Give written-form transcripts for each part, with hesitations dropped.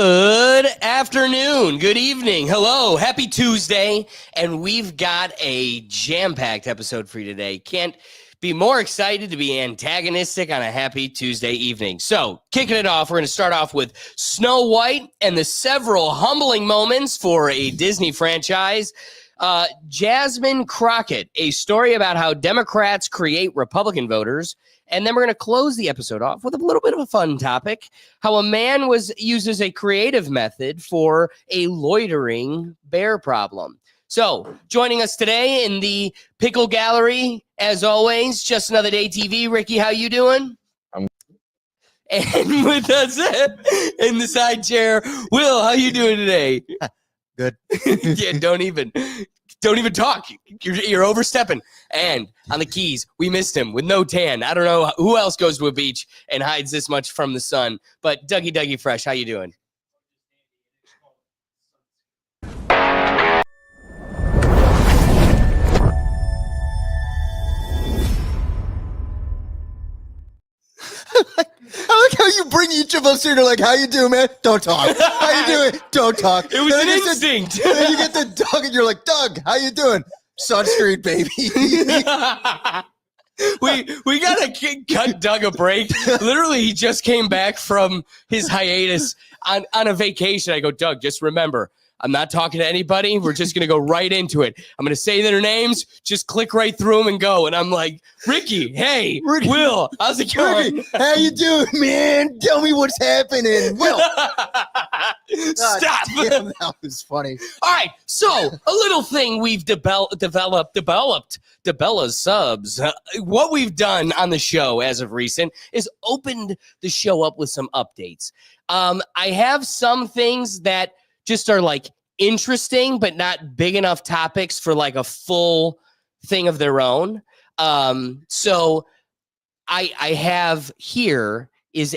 Good afternoon, good evening, hello, happy Tuesday, and we've got a jam-packed episode for you today. Can't be more excited to be antagonistic on a happy Tuesday evening. So, kicking it off, we're going to start off with Snow White and the several humbling moments for a Disney franchise. Jasmine, Crockett, a story about how Democrats create Republican voters. And then we're going to close the episode off with a little bit of a fun topic, how a man uses a creative method for a loitering bear problem. So joining us today in the Pickle Gallery, as always, Just Another Day TV. Ricky, how you doing? And with us in the side chair, Will, how you doing today? Good. Yeah, don't even talk. You're overstepping. And on the keys, we missed him with no tan. I don't know who else goes to a beach and hides this much from the sun. But Dougie Fresh, how you doing? I like how you bring each of us here to like, how you doing, man? Don't talk. How you doing? Don't talk. It was an instinct. And then you get the Doug and you're like, Doug, how you doing? Sunscreen, baby. we gotta cut Doug a break. Literally, he just came back from his hiatus on a vacation. I go, Doug, just remember, I'm not talking to anybody. We're just going to go right into it. I'm going to say their names, just click right through them and go. And I'm like, Ricky, hey, Ricky, Will, how's it going? Ricky, how you doing, man? Tell me what's happening. Will. Stop. Damn, that was funny. All right. So a little thing we've developed Debella's subs. What we've done on the show as of recent is opened the show up with some updates. I have some things that just are like interesting, but not big enough topics for like a full thing of their own. So I have here is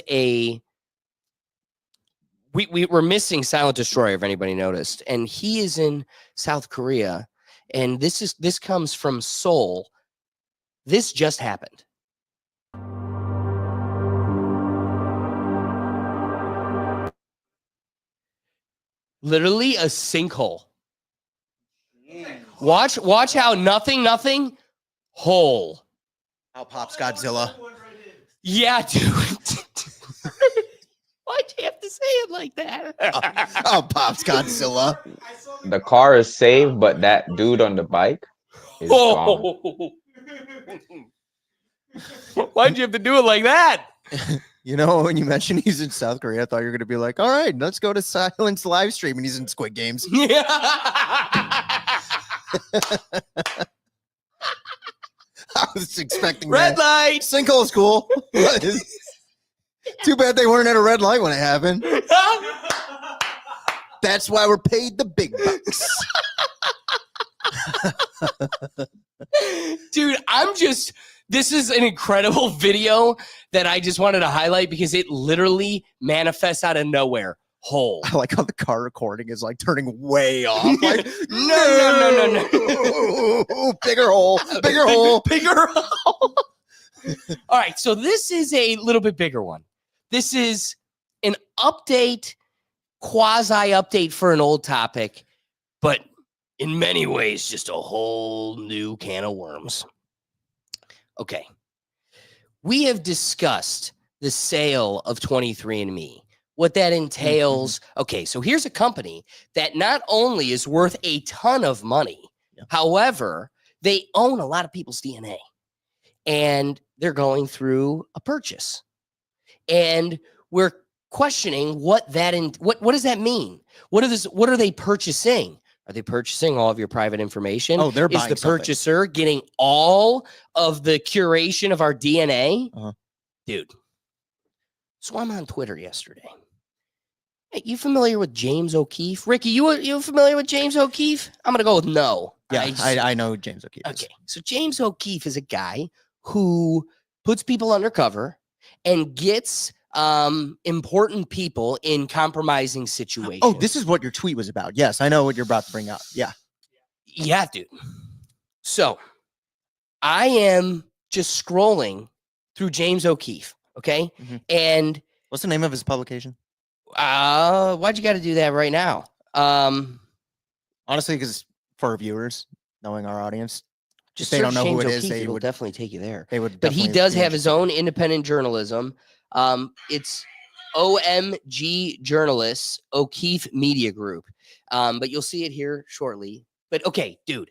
we're missing Silent Destroyer, if anybody noticed, and he is in South Korea, and this comes from Seoul. This just happened. Literally a sinkhole. Watch how nothing hole. How pops Godzilla. Yeah, dude. Why'd you have to say it like that? Oh, pops Godzilla. The car is saved, but that dude on the bike is gone. Why'd you have to do it like that? You know, when you mentioned he's in South Korea, I thought you were going to be like, all right, let's go to Silence live stream, and he's in Squid Games. Yeah. I was expecting Red that. light. Sinkhole's cool. Too bad they weren't at a red light when it happened. That's why we're paid the big bucks. Dude, this is an incredible video that I just wanted to highlight because it literally manifests out of nowhere. Hole. I like how the car recording is like turning way off. Like, no. Bigger hole. Bigger hole. Bigger hole. All right, so this is a little bit bigger one. This is an update, quasi-update for an old topic, but in many ways, just a whole new can of worms. Okay. We have discussed the sale of 23andMe, what that entails. Okay, so here's a company that not only is worth a ton of money, however, they own a lot of people's DNA, and they're going through a purchase. And we're questioning what does that mean? What are they purchasing? Are they purchasing all of your private information? Oh, they're buying Is the purchaser getting all of the curation of our DNA? Dude. So I'm on Twitter yesterday. Hey, you familiar with James O'Keefe? Ricky, you familiar with James O'Keefe? I'm going to go with no. Yeah, I know James O'Keefe. Okay, so James O'Keefe is a guy who puts people undercover and gets important people in compromising situations. Oh, this is what your tweet was about. Yes, I know what you're about to bring up. Yeah. Yeah, dude. So I am just scrolling through James O'Keefe, okay? Mm-hmm. And what's the name of his publication? Why'd you got to do that right now? Honestly, because for our viewers, knowing our audience, Just they don't search know who James it is, O'Keefe, they it'll would definitely take you there. they would. But he definitely does be have his interested. own independent journalism. It's OMG Journalists, O'Keefe Media Group. But you'll see it here shortly. But okay, dude,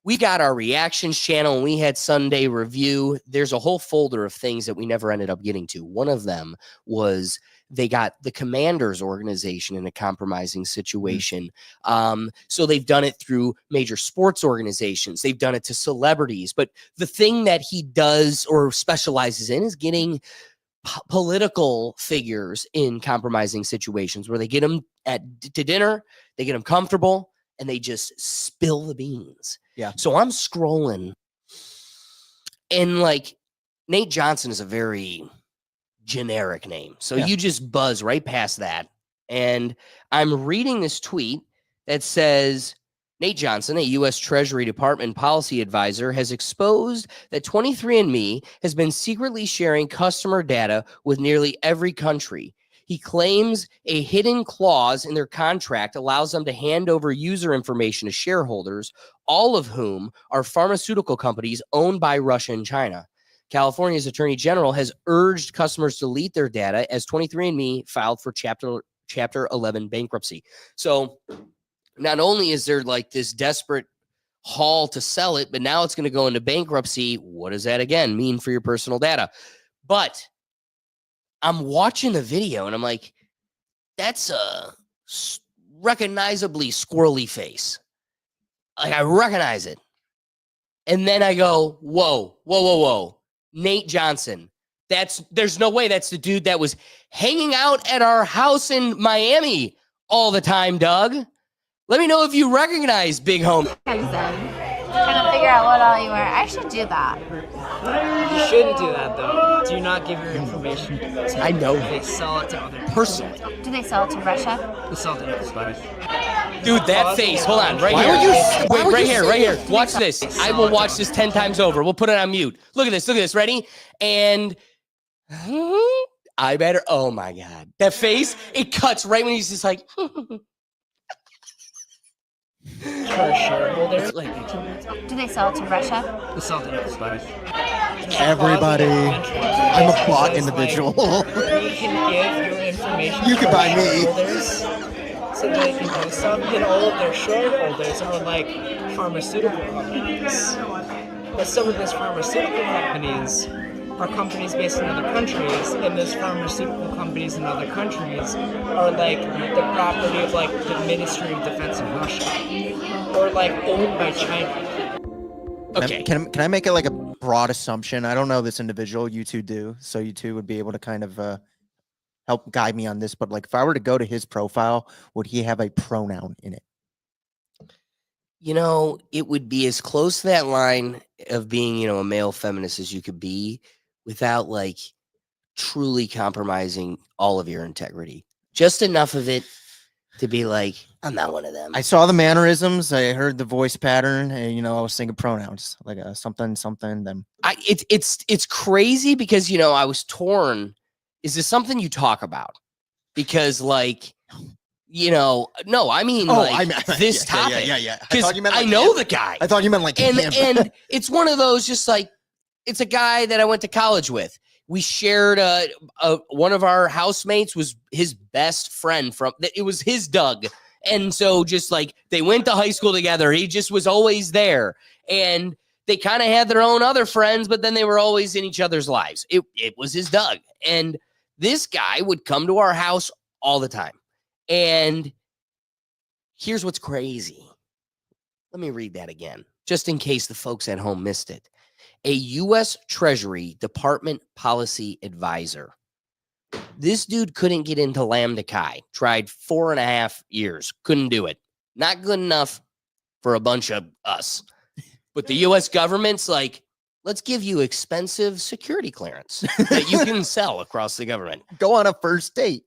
we got our reactions channel and we had Sunday review. There's a whole folder of things that we never ended up getting to. One of them was they got the Commanders organization in a compromising situation. So they've done it through major sports organizations. They've done it to celebrities. But the thing that he does or specializes in is getting political figures in compromising situations where they get them to dinner, they get them comfortable, and they just spill the beans. Yeah. So I'm scrolling, and like Nate Johnson is a very generic name. So Yeah. you just buzz right past that. And I'm reading this tweet that says Nate Johnson, a U.S. Treasury Department policy advisor, has exposed that 23andMe has been secretly sharing customer data with nearly every country. He claims a hidden clause in their contract allows them to hand over user information to shareholders, all of whom are pharmaceutical companies owned by Russia and China. California's Attorney General has urged customers to delete their data as 23andMe filed for Chapter 11 bankruptcy. So not only is there like this desperate haul to sell it, but now it's going to go into bankruptcy. What does that again mean for your personal data? But I'm watching the video and I'm like, that's a recognizably squirrely face. Like I recognize it. And then I go, whoa. Nate Johnson. There's no way that's the dude that was hanging out at our house in Miami all the time, Doug. Let me know if you recognize Big Home. Trying to figure out what all you wear. I should do that. You shouldn't do that, though. Do not give your information to I know. They sell it to other people. Personally. Do they sell it to Russia? They sell it to everybody. Dude, that face. Hold on. Right Why here. would you- Wait, why would right you here. say Right that? here. Watch this. I will watch this 10 times over. We'll put it on mute. Look at this. Look at this. Ready? And I better. Oh, my God. That face, it cuts right when he's just like. For shareholders, Do they sell it to Russia? they sell it to everybody. Everybody. I'm a bot individual. We can give your information You to can our buy me. shareholders so they can do some, and all of their shareholders are like pharmaceutical companies. But some of those pharmaceutical companies are companies based in other countries, and those pharmaceutical companies in other countries are like the property of like the Ministry of Defense of Russia, or like owned by China. Okay. Can I make it like a broad assumption? I don't know this individual. You two do, so you two would be able to kind of help guide me on this. But like, if I were to go to his profile, would he have a pronoun in it? You know, it would be as close to that line of being, you know, a male feminist as you could be without like truly compromising all of your integrity. Just enough of it to be like, I'm not one of them. I saw the mannerisms. I heard the voice pattern, and I was thinking pronouns like something, them. It's crazy because I was torn. Is this something you talk about? Because no, I mean this topic. Yeah. Because I know the guy. I thought you meant like him. And it's one of those just like it's a guy that I went to college with. We shared one of our housemates was his best friend it was his Doug. And so just like they went to high school together, he just was always there. And they kind of had their own other friends, but then they were always in each other's lives. It was his Doug. And this guy would come to our house all the time. And here's what's crazy. Let me read that again, just in case the folks at home missed it. A U.S. Treasury Department policy advisor. This dude couldn't get into Lambda Chi. Tried 4.5 years. Couldn't do it. Not good enough for a bunch of us. But the U.S. government's like, let's give you expensive security clearance that you can sell across the government. Go on a first date.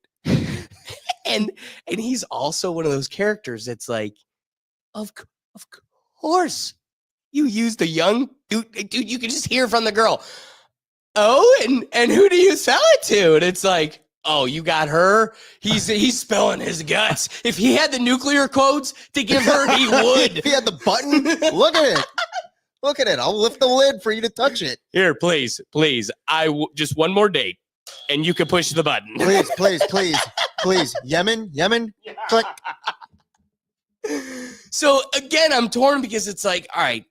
And he's also one of those characters that's like, of course. You used a young dude, you can just hear from the girl. Oh, and who do you sell it to? And it's like, oh, you got her? He's spilling his guts. If he had the nuclear codes to give her, he would. If he had the button, look at it. Look at it. I'll lift the lid for you to touch it. Here, please. Just one more date, and you can push the button. Please. Yemen. Click. So again, I'm torn because it's like, all right,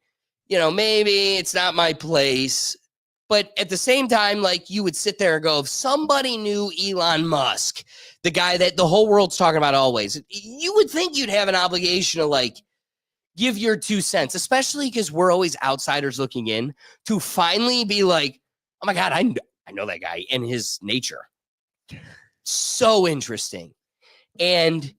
maybe it's not my place. But at the same time, like you would sit there and go, if somebody knew Elon Musk, the guy that the whole world's talking about always, you would think you'd have an obligation to like give your 2 cents, especially because we're always outsiders looking in, to finally be like, oh my God, I know that guy and his nature. So interesting. And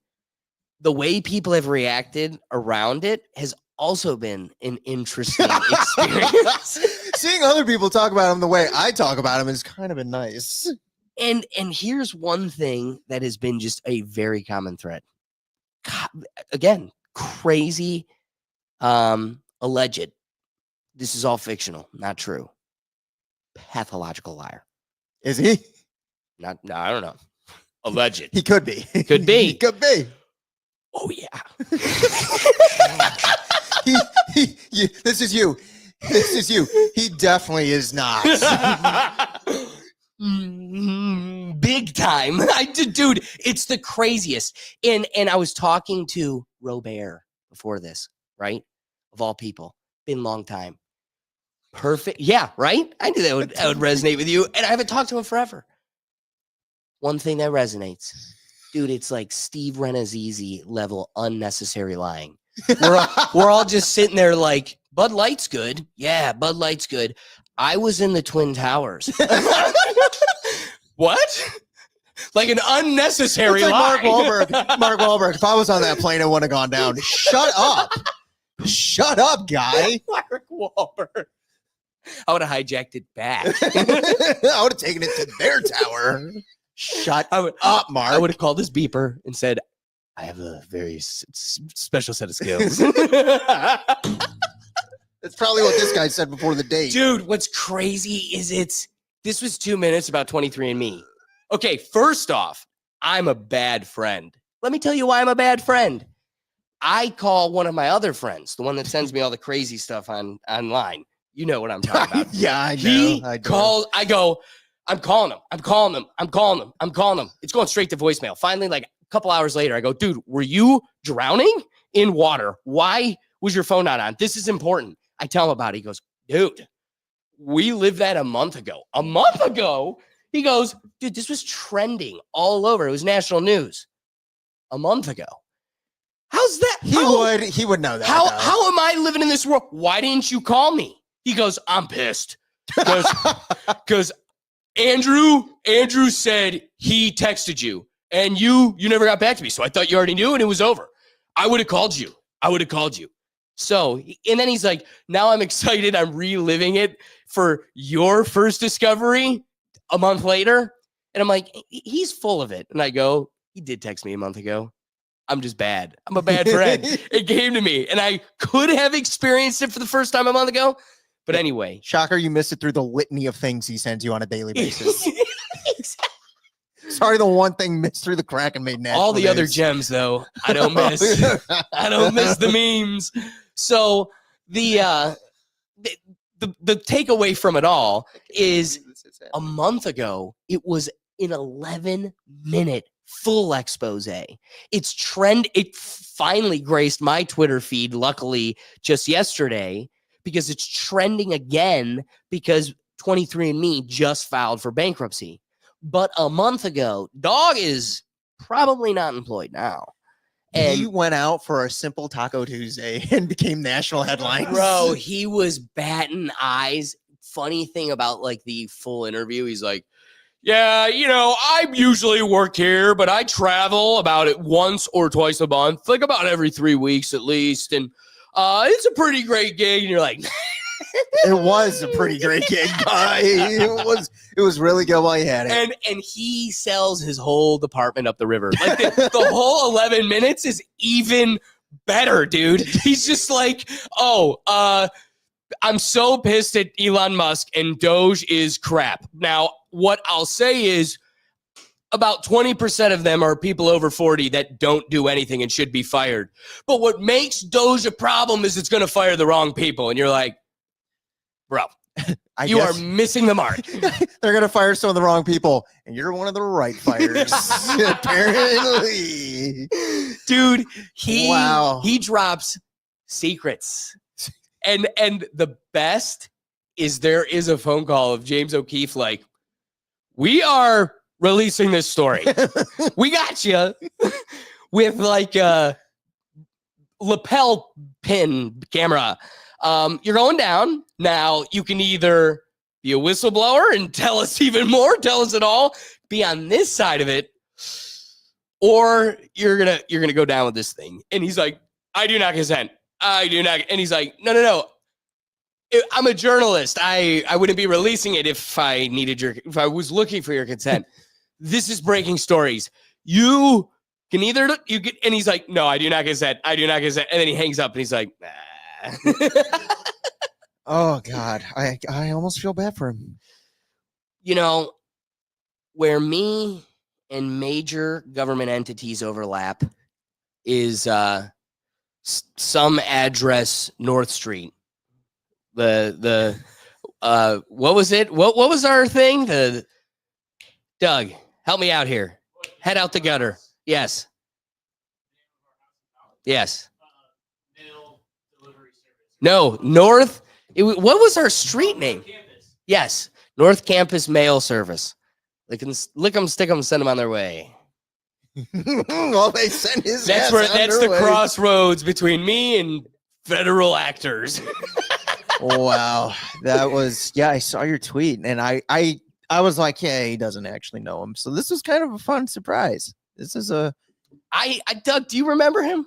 the way people have reacted around it has also been an interesting experience. Seeing other people talk about him the way I talk about him has kind of been nice. And here's one thing that has been just a very common thread. Again, crazy, alleged. This is all fictional, not true. Pathological liar. Is he? No, I don't know. Alleged. He could be. Could be. He could be. Oh yeah. This is you. He definitely is not. Big time. Dude, it's the craziest. And I was talking to Robert before this, right? Of all people. Been a long time. Perfect. Yeah, right? I knew that would resonate with you. And I haven't talked to him forever. One thing that resonates. Dude, it's like Steve Renazizi level unnecessary lying. We're all just sitting there like, Bud Light's good. Yeah, Bud Light's good. I was in the Twin Towers. What? Like an unnecessary like lie. Mark Wahlberg. If I was on that plane, it wouldn't have gone down. Shut up. Shut up, guy. Mark Wahlberg. I would have hijacked it back. I would have taken it to their tower. Shut up, Mark. I would have called his beeper and said, I have a very special set of skills. That's probably what this guy said before the date. Dude, what's crazy is this was 2 minutes about 23andMe. Okay, first off, I'm a bad friend. Let me tell you why I'm a bad friend. I call one of my other friends, the one that sends me all the crazy stuff online. You know what I'm talking about. Yeah, I know. I go, I'm calling him. It's going straight to voicemail. Finally, like a couple hours later, I go, dude, were you drowning in water? Why was your phone not on? This is important. I tell him about it. He goes, dude, we lived that a month ago. A month ago? He goes, dude, this was trending all over. It was national news a month ago. How's that? He would know that. How am I living in this world? Why didn't you call me? He goes, I'm pissed. Because Andrew said he texted you and you never got back to me. So I thought you already knew and it was over. I would have called you. So, and then he's like, now I'm excited. I'm reliving it for your first discovery a month later. And I'm like, he's full of it. And I go, he did text me a month ago. I'm just bad. I'm a bad friend. It came to me and I could have experienced it for the first time a month ago. But anyway. Shocker, you missed it through the litany of things he sends you on a daily basis. Sorry, the one thing missed through the crack and made national all the news. other gems, though, I don't miss. I don't miss the memes. So the takeaway from it all is a month ago, it was an 11-minute full expose. It finally graced my Twitter feed, luckily, just yesterday, because it's trending again because 23andMe just filed for bankruptcy. But a month ago, dog is probably not employed now. And he went out for a simple Taco Tuesday and became national headlines. Bro, he was batting eyes. Funny thing about like the full interview, he's like, yeah, I usually work here, but I travel about it once or twice a month, like about every 3 weeks at least. And it's a pretty great gig. And you're like, it was a pretty great gig, guy. It was really good while you had it. And he sells his whole department up the river. Like the whole 11 minutes is even better, dude. He's just like, I'm so pissed at Elon Musk and Doge is crap. Now, what I'll say is about 20% of them are people over 40 that don't do anything and should be fired. But what makes Doge a problem is it's going to fire the wrong people. And you're like, bro, you are missing the mark. They're going to fire some of the wrong people, and you're one of the right fires, apparently. Dude, he drops secrets. And the best is there is a phone call of James O'Keefe like, we are releasing this story. We got you with like a lapel pin camera. You're going down. Now you can either be a whistleblower and tell us even more, tell us it all, be on this side of it, or you're gonna go down with this thing. And he's like, I do not consent. I do not. And he's like, no. I'm a journalist. I wouldn't be releasing it if I was looking for your consent. This is breaking stories. You can either and he's like, no, I do not consent. I do not consent. And then he hangs up and he's like, nah. Oh God. I almost feel bad for him. You know, where me and major government entities overlap is some address North Street. What was it? What was our thing? Doug, help me out here. Head out the gutter. Yes. No, North. What was our street name? Yes, North Campus Mail Service. Lick them, stick them, send them on their way. Well, they sent his. That's the crossroads between me and federal actors. Wow, that was I saw your tweet, and I was like, yeah, he doesn't actually know him. So this was kind of a fun surprise. This is a. Doug, do you remember him?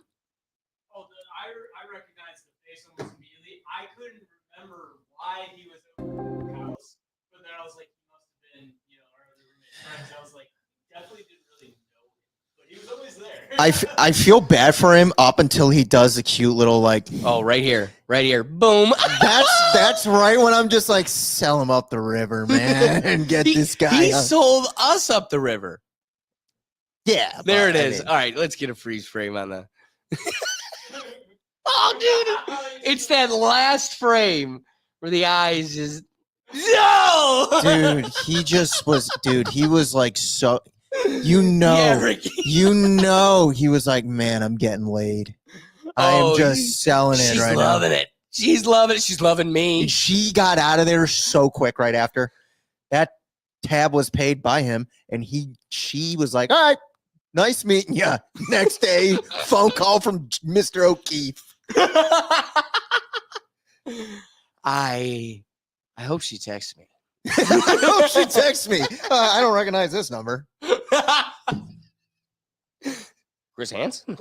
Oh, I recognized the face almost immediately. I couldn't remember why he was over the house, but then I was like, he must have been, our other roommate friends. I was like, definitely didn't really know him, but he was always there. I feel bad for him up until he does a cute little like. Oh, right here, boom. That's right when I'm just like, sell him up the river, man, and get this guy. He sold us up the river. Yeah, there it is. All right, let's get a freeze frame on the. Oh, dude, it's that last frame where the eyes just. No, dude, he just was. Dude, he was like so. He was like, man, I'm getting laid. I am just selling it right now. She's loving it. She's loving it. She's loving me. And she got out of there so quick right after. That tab was paid by him, and she was like, all right, nice meeting you. Next day, phone call from Mr. O'Keefe. I hope she texts me. I hope she texts me. I don't recognize this number. Chris Hansen?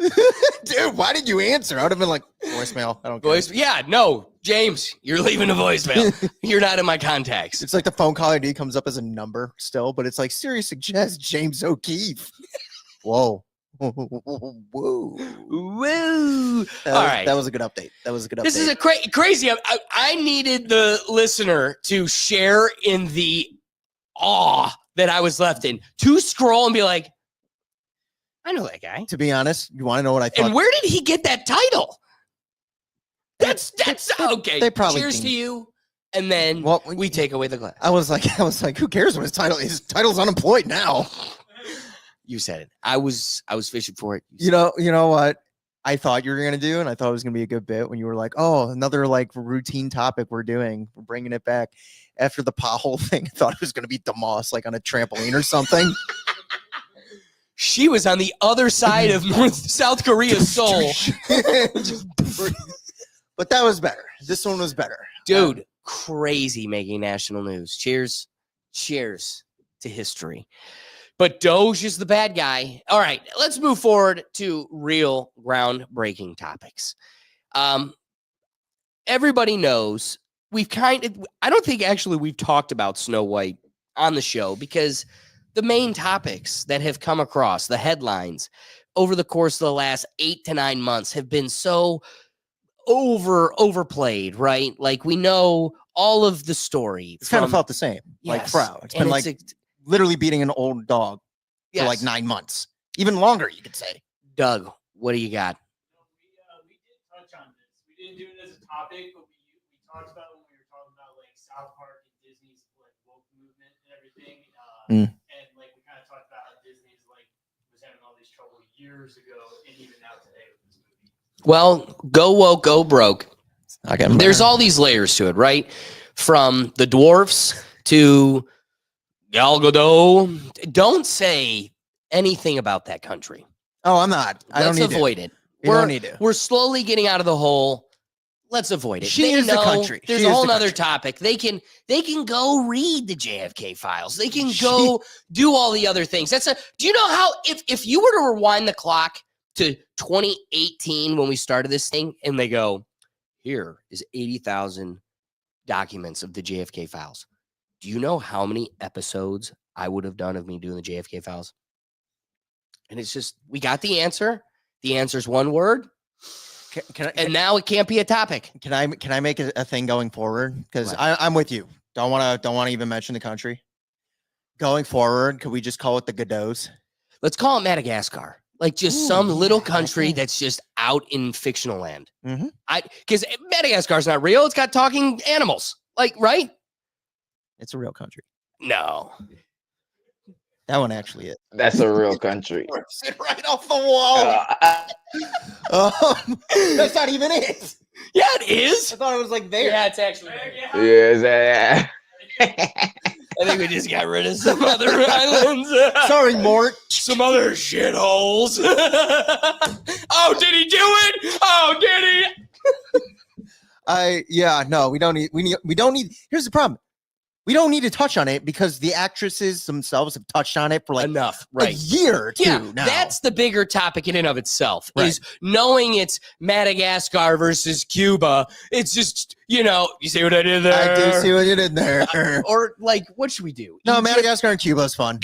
Dude, why did you answer? I would have been like, voicemail. I don't care. Yeah, no, James, you're leaving a voicemail. You're not in my contacts. It's like the phone call ID comes up as a number still, but it's like, Siri suggests James O'Keefe. Whoa. Whoa. Woo. All right. That was a good update. This is a crazy. I needed the listener to share in the awe that I was left in, to scroll and be like, I know that guy. To be honest, you want to know what I thought? And where did he get that title? That's okay. They probably cheers to you. And then we take away the glass. I was like, who cares what his title is? His title's unemployed now. You said it. I was fishing for it. You know what I thought you were going to do, and I thought it was going to be a good bit when you were like, oh, another like routine topic we're bringing it back. After the pothole thing, I thought it was going to be DeMoss like on a trampoline or something. She was on the other side of South Korea's Seoul. But that was better. This one was better. Dude, crazy making national news. Cheers to history. But Doge is the bad guy. All right, let's move forward to real groundbreaking topics. Everybody knows I don't think actually we've talked about Snow White on the show because the main topics that have come across, the headlines over the course of the last 8 to 9 months have been so overplayed, right? Like we know all of the story. It's kind of felt the same. Like Frau. It's been like literally beating an old dog. for like Yes. 9 months, even longer. You could say. Doug, what do you got? We did touch on this. We didn't do it as a topic, but we talked about it when we were talking about like South Park and Disney's like woke movement and everything. And like we kind of talked about how Disney's like was having all these trouble years ago and even now today with this movie. Well, go woke, go broke. Okay, There's all these layers to it, right? From the dwarfs to Gal Gadot. Don't say anything about that country. Oh, I'm not. I don't Let's need avoid it. You don't need to. We're slowly getting out of the hole. Let's avoid it. She They is the know country. There's She a is whole the nother country. topic. They can go read the JFK files. They can go do all the other things. Do you know how if you were to rewind the clock to 2018 when we started this thing and they go, here is 80,000 documents of the JFK files. Do you know how many episodes I would have done of me doing the JFK files? And it's just, we got the answer. The answer is one word. And now it can't be a topic. Can I make a thing going forward? Because I'm with you. Don't want to even mention the country. Going forward, could we just call it the Gadots? Let's call it Madagascar. Like just Ooh, some little yeah, country okay. that's just out in fictional land. Mm-hmm. Because Madagascar's not real. It's got talking animals. Like, right? It's a real country. No. That one actually is. That's a real country. Rips it right off the wall. That's not even it. Yeah, it is. I thought it was like there. Yeah, it's actually. Yes. I think we just got rid of some other islands. Sorry, Mort. Some other shitholes. Oh, did he do it? Oh, did he? We don't need. Here's the problem. We don't need to touch on it because the actresses themselves have touched on it for like Enough, a right? year or two now. That's the bigger topic in and of itself. Right. Is knowing it's Madagascar versus Cuba. It's just, you see what I did there? I do see what you did there. Or like, what should we do? No, Egypt, Madagascar and Cuba is fun.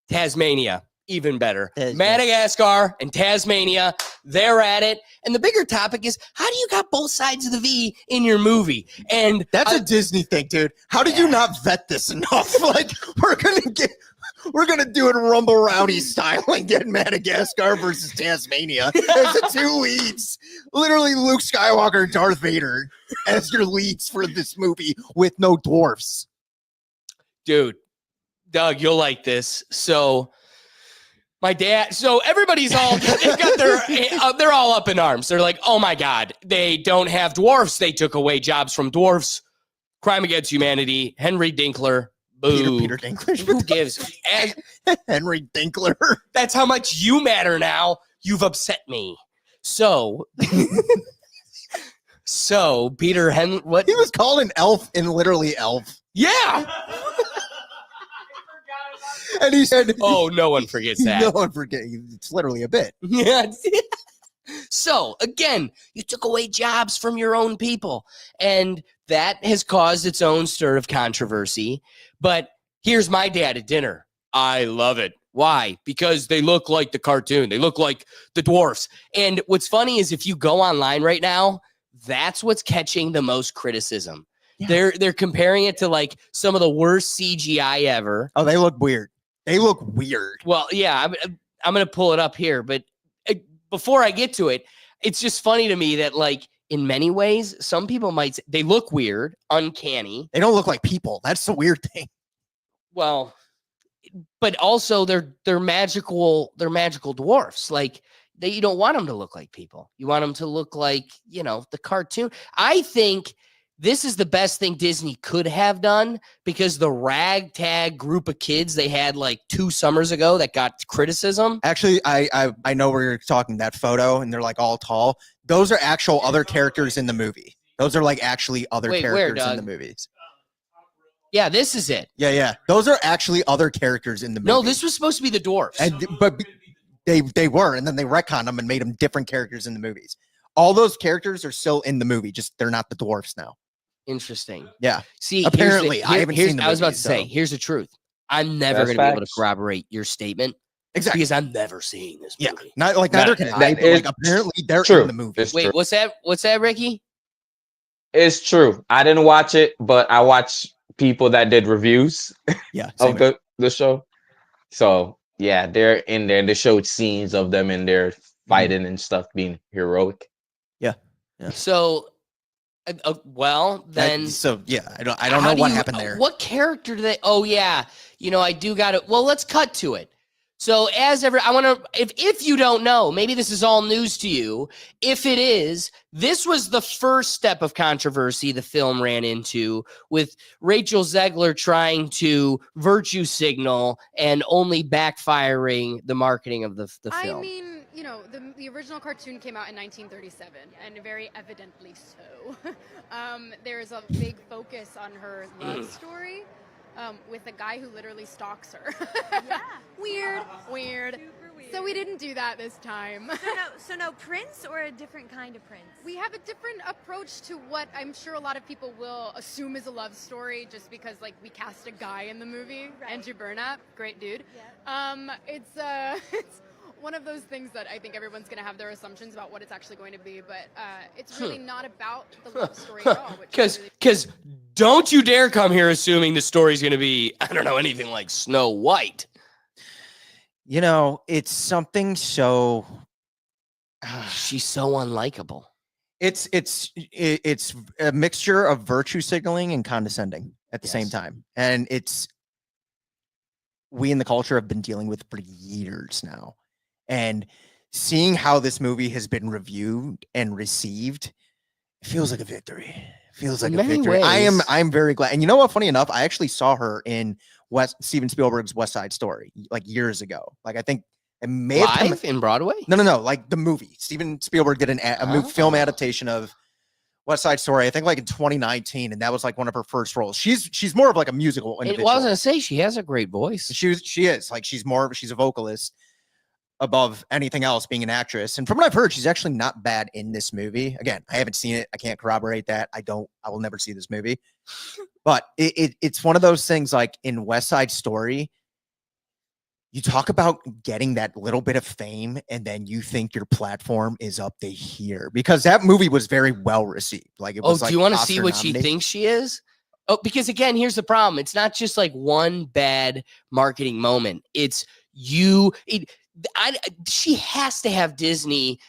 Tasmania, even better. Yeah. Madagascar and Tasmania, they're at it. And the bigger topic is, how do you got both sides of the V in your movie? And That's a Disney thing, dude. How did you not vet this enough? Like, we're gonna do it Rumble Rowdy style and get Madagascar versus Tasmania as the two leads. Literally, Luke Skywalker and Darth Vader as your leads for this movie with no dwarfs. dude, Doug, you'll like this. So my dad, so everybody's all, they've got they're all up in arms. They're like, oh my God, they don't have dwarfs. They took away jobs from dwarfs. Crime against humanity. Henry Dinkler. Boo. Peter Dinklage. Who gives? And Henry Dinkler. that's how much you matter now. You've upset me. So, Peter Henry, what? He was called an elf in literally Elf. Yeah. And he said, Oh, no one forgets that. no one forget. It's literally a bit. Yeah. So again, you took away jobs from your own people, and that has caused its own stir of controversy. But here's my dad at dinner. I love it. Why? Because they look like the cartoon. They look like the dwarfs. And what's funny is if you go online right now, that's what's catching the most criticism. Yeah. They're comparing it to like some of the worst CGI ever. Oh, they look weird. They look weird. Well, yeah, I'm going to pull it up here, but before I get to it, it's just funny to me that like in many ways, some people might say they look weird, uncanny. They don't look like people. That's the weird thing. Well, but also they're magical dwarfs. Like you don't want them to look like people. You want them to look like, the cartoon. I think this is the best thing Disney could have done because the ragtag group of kids they had like 2 summers ago that got criticism. Actually, I know where you're talking that photo, and they're like all tall. Those are actual other characters in the movie. Those are like actually other Wait, where, characters in Doug? the movies. Yeah, this is it. Yeah. Those are actually other characters in the movie. No, this was supposed to be the dwarfs. but they were, and then they retconned them and made them different characters in the movies. All those characters are still in the movie, just they're not the dwarfs now. Interesting. Yeah. See, Apparently, I haven't seen the I was about movies, to say, so- here's the truth. I'm never That's going to be able to facts. corroborate your statement Exactly. because I'm never seeing this Yeah. movie. Not like That- neither can I. that But is like apparently they're true. in the movie. It's Wait, true. what's that? What's that, Ricky? It's true. I didn't watch it, but I watched people that did reviews Yeah. Same of here. the show. So Yeah, they're in there. They showed scenes of them in there fighting and stuff, being heroic. So, well, then. So yeah, I don't know what happened there. What character do they? Oh yeah, I do got it. Well, let's cut to it. So I want to. If you don't know, maybe this is all news to you. If it is, this was the first step of controversy the film ran into, with Rachel Zegler trying to virtue signal and only backfiring the marketing of the film. I mean, the original cartoon came out in 1937, and very evidently so. There's a big focus on her love story with a guy who literally stalks her. Yeah. Weird. Super weird. So we didn't do that this time. So no prince or a different kind of prince? We have a different approach to what I'm sure a lot of people will assume is a love story, just because we cast a guy in the movie, Right. Andrew Burnap, great dude. Yeah. It's one of those things that I think everyone's going to have their assumptions about what it's actually going to be, but it's really not about the love story at all. Because don't you dare come here assuming the story's going to be, I don't know, anything like Snow White. It's something so. She's so unlikable. It's a mixture of virtue signaling and condescending at the same time, and we in the culture have been dealing with for years now. And seeing how this movie has been reviewed and received, it feels like a victory. I'm very glad. And you know what? Funny enough, I actually saw her in Steven Spielberg's West Side Story years ago. I think it may have Live in Broadway? No. Like the movie. Steven Spielberg did a film adaptation of West Side Story, I think in 2019, and that was one of her first roles. She's more of a musical individual. It wasn't to say she has a great voice. She is she's a vocalist above anything else, being an actress. And from what I've heard, she's actually not bad in this movie. Again, I haven't seen it. I can't corroborate that. I will never see this movie. But it's one of those things, in West Side Story, you talk about getting that little bit of fame and then you think your platform is up to here, because that movie was very well received. It was do you want to see what she thinks she is? Oh, because again, here's the problem. It's not just one bad marketing moment. It's she has to have Disney,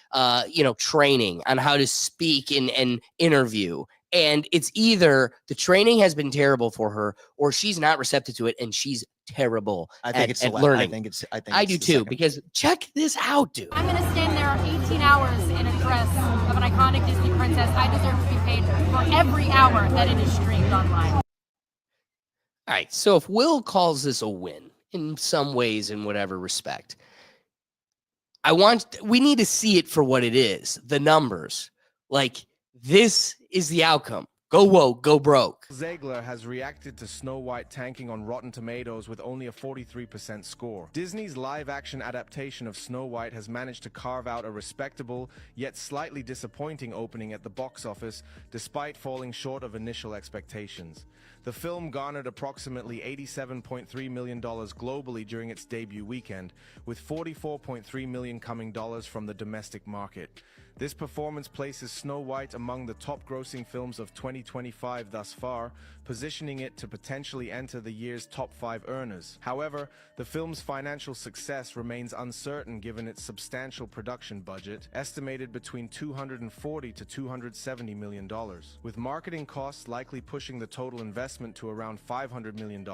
training on how to speak in an interview. And it's either the training has been terrible for her, or she's not receptive to it, and she's terrible at learning. I do too, because check this out, dude. I'm going to stand there 18 hours in a dress of an iconic Disney princess. I deserve to be paid for every hour that it is streamed online. All right, so if Will calls this a win in some ways, in whatever respect, we need to see it for what it is. The numbers, this is the outcome. Go woke, go broke. Zegler has reacted to Snow White tanking on Rotten Tomatoes with only a 43% score. Disney's live-action adaptation of Snow White has managed to carve out a respectable, yet slightly disappointing opening at the box office, despite falling short of initial expectations. The film garnered approximately $87.3 million globally during its debut weekend, with $44.3 million coming from the domestic market. This performance places Snow White among the top-grossing films of 2025 thus far, positioning it to potentially enter the year's top 5 earners. However, the film's financial success remains uncertain given its substantial production budget, estimated between $240 to $270 million. With marketing costs likely pushing the total investment to around $500 million,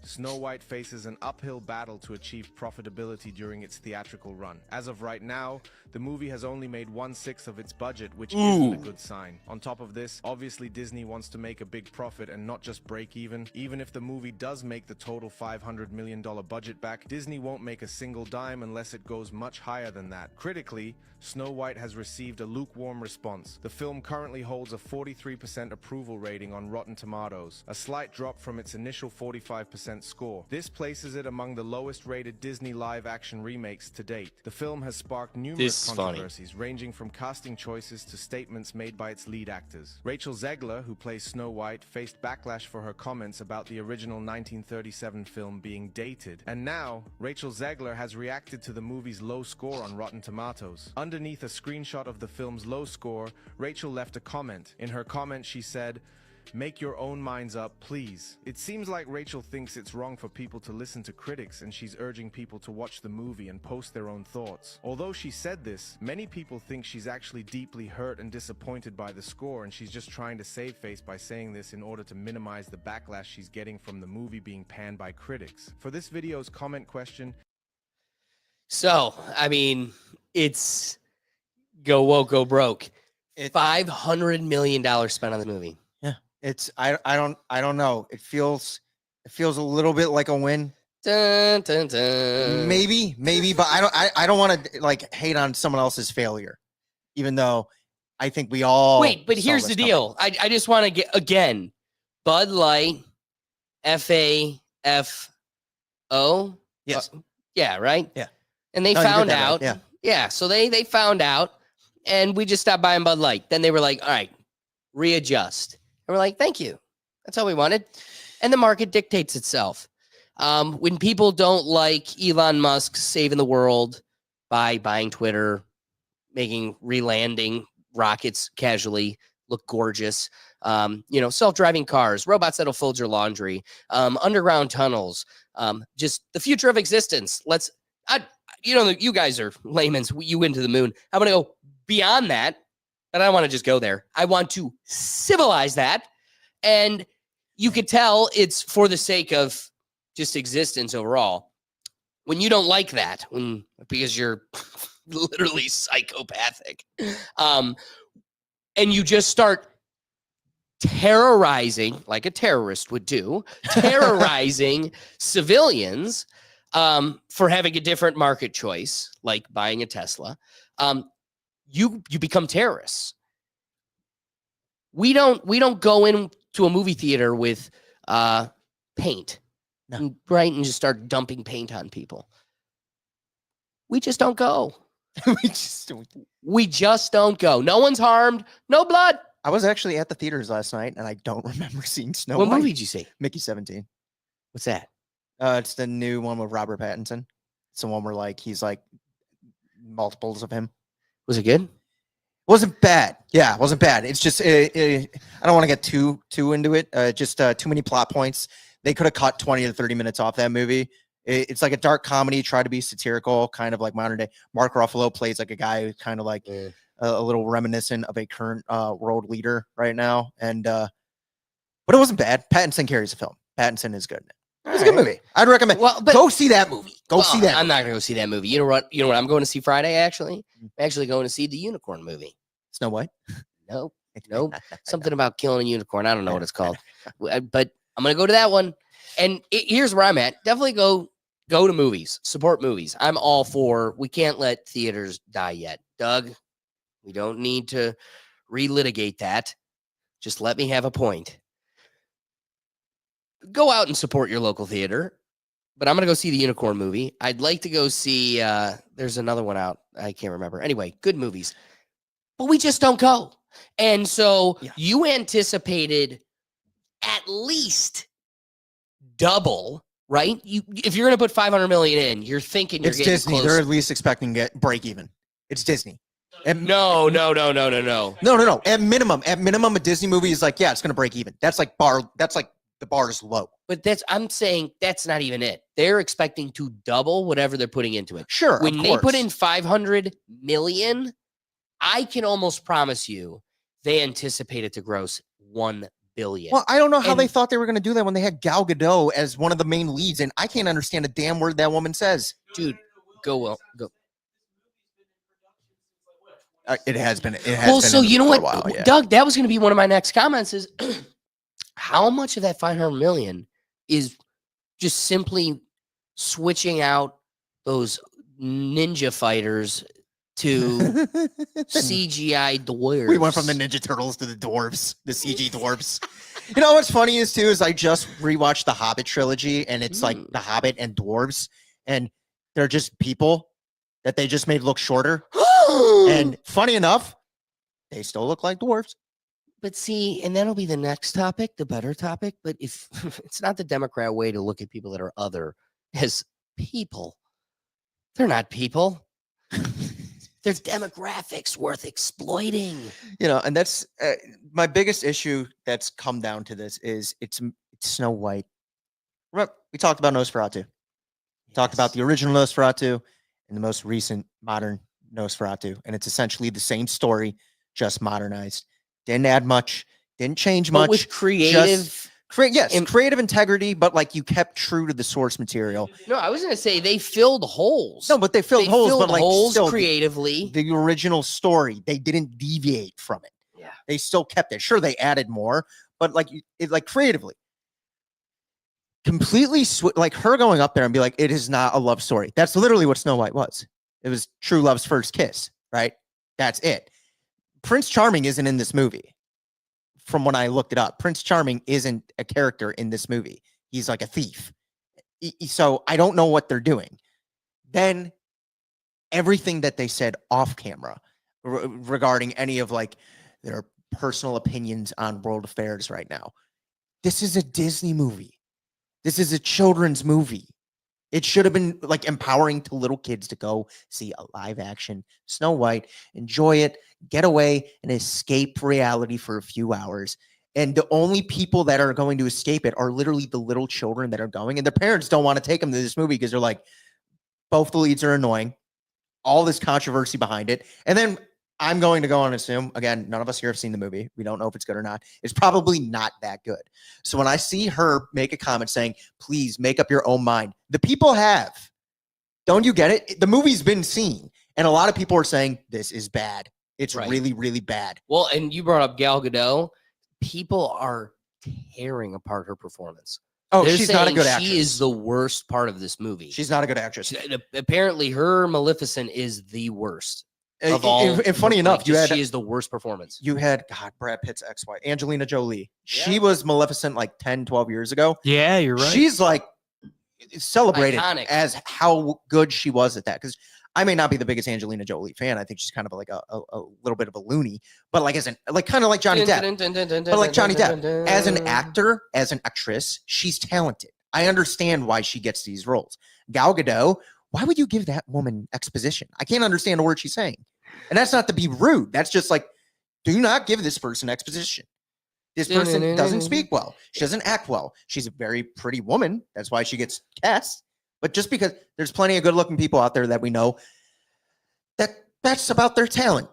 Snow White faces an uphill battle to achieve profitability during its theatrical run. As of right now, the movie has only made 1/6 of its budget, which isn't a good sign. On top of this, obviously Disney wants to make a big profit and not just break even. Even if the movie does make the total $500 million budget back, Disney won't make a single dime unless it goes much higher than that. Critically, Snow White has received a lukewarm response. The film currently holds a 43% approval rating on Rotten Tomatoes, a slight drop from its initial 45% score. This places it among the lowest rated Disney live-action remakes to date. The film has sparked numerous controversies, ranging from casting choices to statements made by its lead actors. Rachel Zegler, who plays Snow White, faced backlash for her comments about the original 1937 film being dated. And now, Rachel Zegler has reacted to the movie's low score on Rotten Tomatoes. Underneath a screenshot of the film's low score, Rachel left a comment. In her comment, she said, Make your own minds up, please. It seems like Rachel thinks it's wrong for people to listen to critics, and she's urging people to watch the movie and post their own thoughts. Although she said this, many people think she's actually deeply hurt and disappointed by the score, and she's just trying to save face by saying this in order to minimize the backlash she's getting from the movie being panned by critics. For this video's comment question... So, I mean, it's go woke, go broke. $500 million spent on the movie. It's I don't know. It feels a little bit like a win. Dun, dun, dun. Maybe, but I don't want to like hate on someone else's failure, even though I think we all wait. But saw here's this the deal. I just want to get again. Bud Light, FAFO. Yes. Yeah. Right. Yeah. And they No, you did found that right, out. yeah. Yeah. So they found out, and we just stopped buying Bud Light. Then they were like, all right, readjust. And we're like, thank you. That's all we wanted. And the market dictates itself. When people don't like Elon Musk saving the world by buying Twitter, making relanding rockets casually look gorgeous, self-driving cars, robots that'll fold your laundry, underground tunnels, just the future of existence. You guys are layman's, you went to the moon. I'm going to go beyond that. But I don't want to just go there. I want to civilize that. And you could tell it's for the sake of just existence overall. When you don't like that, because you're literally psychopathic, and you just start terrorizing, like a terrorist would do, terrorizing civilians for having a different market choice, like buying a Tesla, you become terrorists. We don't go into a movie theater with paint, no. Right, and just start dumping paint on people. We just don't go. we just don't go. No one's harmed. No blood. I was actually at the theaters last night, and I don't remember seeing Snow What White. movie did you see? Mickey 17. What's that? It's the new one with Robert Pattinson. It's the one where he's like multiples of him. Was it good? Wasn't bad. Yeah, it wasn't bad. It's just I don't want to get too into it. Just too many plot points. They could have cut 20 to 30 minutes off that movie. It's like a dark comedy, try to be satirical, kind of like modern day. Mark Ruffalo plays like a guy who's kind of like a little reminiscent of a current world leader right now. And but it wasn't bad. Pattinson carries the film. Pattinson is good. It's a good movie. I'd recommend. Well, but go see that movie. See that. I'm not gonna go see that movie. You know what? I'm going to see Friday. Actually, I'm actually going to see the unicorn movie. Snow White. Nope. Something about killing a unicorn. I don't know what it's called, but I'm gonna go to that one. And here's where I'm at. Definitely go to movies. Support movies. I'm all for. We can't let theaters die yet, Doug. We don't need to relitigate that. Just let me have a point. Go out and support your local theater, but I'm going to go see the unicorn movie. I'd like to go see, there's another one out. I can't remember. Anyway, good movies, but we just don't go. And so you anticipated at least double, right? If you're going to put 500 million in, you're thinking you're it's getting Disney. close. They're at least expecting to get break even. It's Disney. No. At minimum, a Disney movie is like, yeah, it's going to break even. That's like the bar is low. But I'm saying that's not even it. They're expecting to double whatever they're putting into it. Sure. When they put in 500 million, I can almost promise you they anticipated to gross 1 billion. Well, I don't know how they thought they were going to do that when they had Gal Gadot as one of the main leads, and I can't understand a damn word that woman says. Dude, go. It has been. So you know what, while, yeah. Doug? That was going to be one of my next comments. Is how much of that 500 million is just simply switching out those ninja fighters to CGI dwarves? We went from the Ninja Turtles to the dwarves, the CG dwarves. You know what's funny is I just rewatched the Hobbit trilogy, and it's like the Hobbit and dwarves, and they're just people that they just made look shorter. And funny enough, they still look like dwarves. But see, and that'll be the next topic, the better topic. But if it's not the Democrat way to look at people that are other as people, they're not people. Their demographics worth exploiting. You know, and that's my biggest issue that's come down to this is it's Snow White. We talked about Nosferatu. Talked about the original Nosferatu and the most recent modern Nosferatu, and it's essentially the same story, just modernized. Didn't add much, didn't change much. But with creative, creative integrity, but like you kept true to the source material. no, I was gonna say they filled holes. No, but they filled holes, but like holes still creatively. the original story, they didn't deviate from it. Yeah, they still kept it. Sure, they added more, but like like creatively. Completely like her going up there and be like, it is not a love story. That's literally what Snow White was. It was true love's first kiss, right? That's it. Prince Charming isn't in this movie. From when I looked it up, Prince Charming isn't a character in this movie. He's like a thief. So I don't know what they're doing. Then everything that they said off camera regarding any of like their personal opinions on world affairs right now. This is a Disney movie. This is a children's movie. It should have been like empowering to little kids to go see a live action Snow White, enjoy it, get away and escape reality for a few hours. And the only people that are going to escape it are literally the little children that are going. And their parents don't want to take them to this movie because they're like, both the leads are annoying, all this controversy behind it. And then I'm going to go on and assume, again, none of us here have seen the movie. We don't know if it's good or not. It's probably not that good. So when I see her make a comment saying, please make up your own mind, the people have. Don't you get it? The movie's been seen. And a lot of people are saying, this is bad. It's really, really bad. Well, and you brought up Gal Gadot. People are tearing apart her performance. Oh, They're she's not a saying good actress. She is the worst part of this movie. She's not a good actress. Apparently, her Maleficent is the worst. Of all, and funny enough, she is the worst performance. You had Brad Pitt's ex-wife, Angelina Jolie. Yeah. She was Maleficent like 10, 12 years ago. Yeah, you're right. She's like celebrated Iconic. as how good she was at that. Because I may not be the biggest Angelina Jolie fan. I think she's kind of like a little bit of a loony, but like kind of like Johnny Depp. But like Johnny Depp, as an actor, as an actress, she's talented. I understand why she gets these roles. Gal Gadot, why would you give that woman exposition? I can't understand a word she's saying. And that's not to be rude. That's just like, do not give this person exposition. This person doesn't speak well. She doesn't act well. She's a very pretty woman. That's why she gets cast. But just because there's plenty of good-looking people out there that we know, that's about their talent.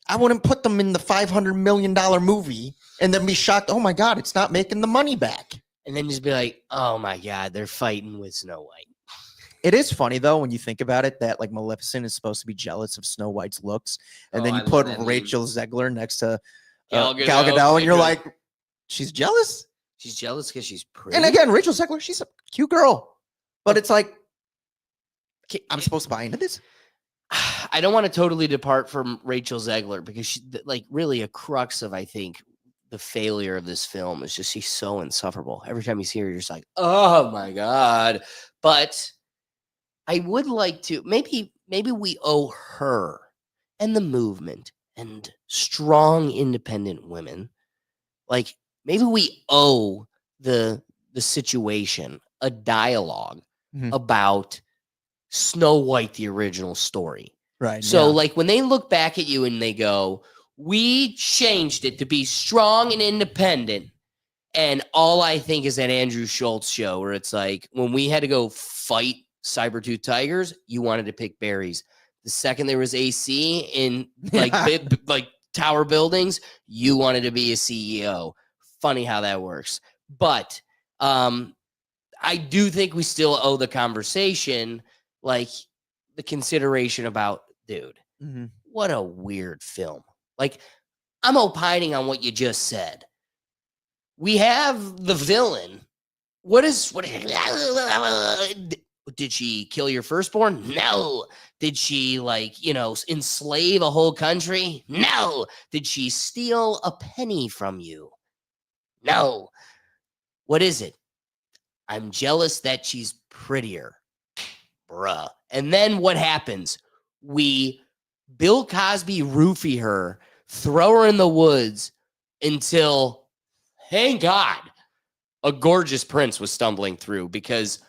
I wouldn't put them in the $500 million movie and then be shocked, oh my God, it's not making the money back. And then just be like, oh my God, they're fighting with Snow White. It is funny, though, when you think about it, that like Maleficent is supposed to be jealous of Snow White's looks. And then you put Rachel Zegler next to Gal Gadot, and you're like, she's jealous? She's jealous because she's pretty. And again, Rachel Zegler, she's a cute girl. But it's like, I'm supposed to buy into this? I don't want to totally depart from Rachel Zegler because she, like, really a crux of, I think, the failure of this film is just she's so insufferable. Every time you see her, you're just like, oh my God. But I would like to, maybe we owe her and the movement and strong independent women, like maybe we owe the situation a dialogue about Snow White, the original story. Right. So like when they look back at you and they go, we changed it to be strong and independent. And all I think is that Andrew Schultz show where it's like, when we had to go fight Saber-tooth tigers, you wanted to pick berries. The second there was AC in like like tower buildings, you wanted to be a CEO. Funny how that works. But I do think we still owe the conversation, like the consideration about, dude, what a weird film. Like, I'm opining on what you just said. We have the villain. What did she kill your firstborn? No. Did she, like, enslave a whole country? No. Did she steal a penny from you? No. What is it? I'm jealous that she's prettier. Bruh. And then what happens? We Bill Cosby roofie her, throw her in the woods until, thank God, a gorgeous prince was stumbling through because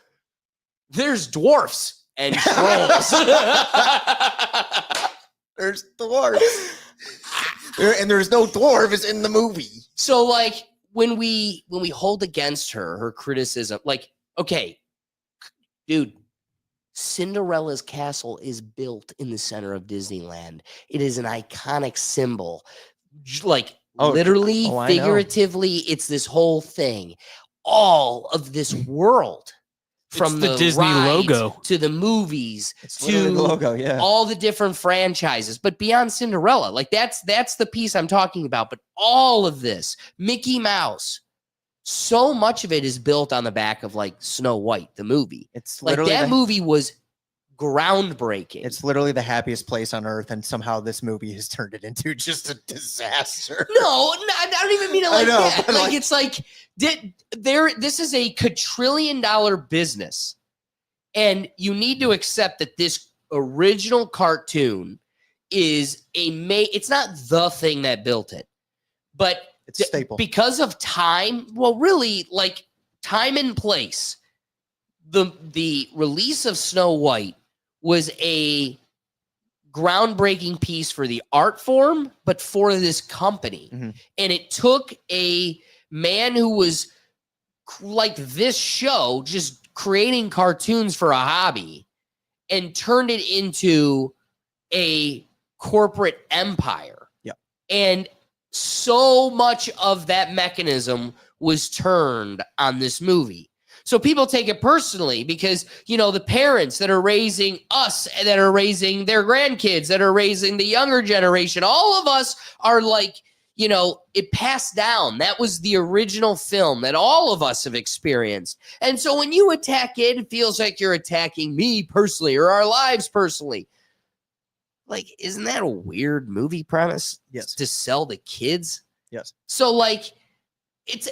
there's dwarfs and trolls. There's dwarves. There's no dwarves in the movie. So like when we hold against her criticism, like, okay, dude, Cinderella's castle is built in the center of Disneyland. It is an iconic symbol. Like literally, figuratively, it's this whole thing. All of this world. From the Disney rides logo to the movies It's literally the logo, yeah. all the different franchises, but beyond Cinderella, like that's the piece I'm talking about. But all of this, Mickey Mouse, so much of it is built on the back of like Snow White, the movie. It's like literally that movie was groundbreaking. It's literally the happiest place on earth, and somehow this movie has turned it into just a disaster. No, I don't even mean it like that. but Like it's like this is a quadrillion-dollar business, and you need to accept that this original cartoon is it's not the thing that built it, but it's a staple because of time. Well, really, like time and place. The release of Snow White was a groundbreaking piece for the art form, but for this company. Mm-hmm. And it took a man who was like this show, just creating cartoons for a hobby, and turned it into a corporate empire. Yeah. And so much of that mechanism was turned on this movie. So people take it personally because, you know, the parents that are raising us, that are raising their grandkids, that are raising the younger generation, all of us are like, you know, it passed down. That was the original film that all of us have experienced. And so when you attack it, it feels like you're attacking me personally or our lives personally. Like, isn't that a weird movie premise? Yes. To sell the kids? Yes. So like,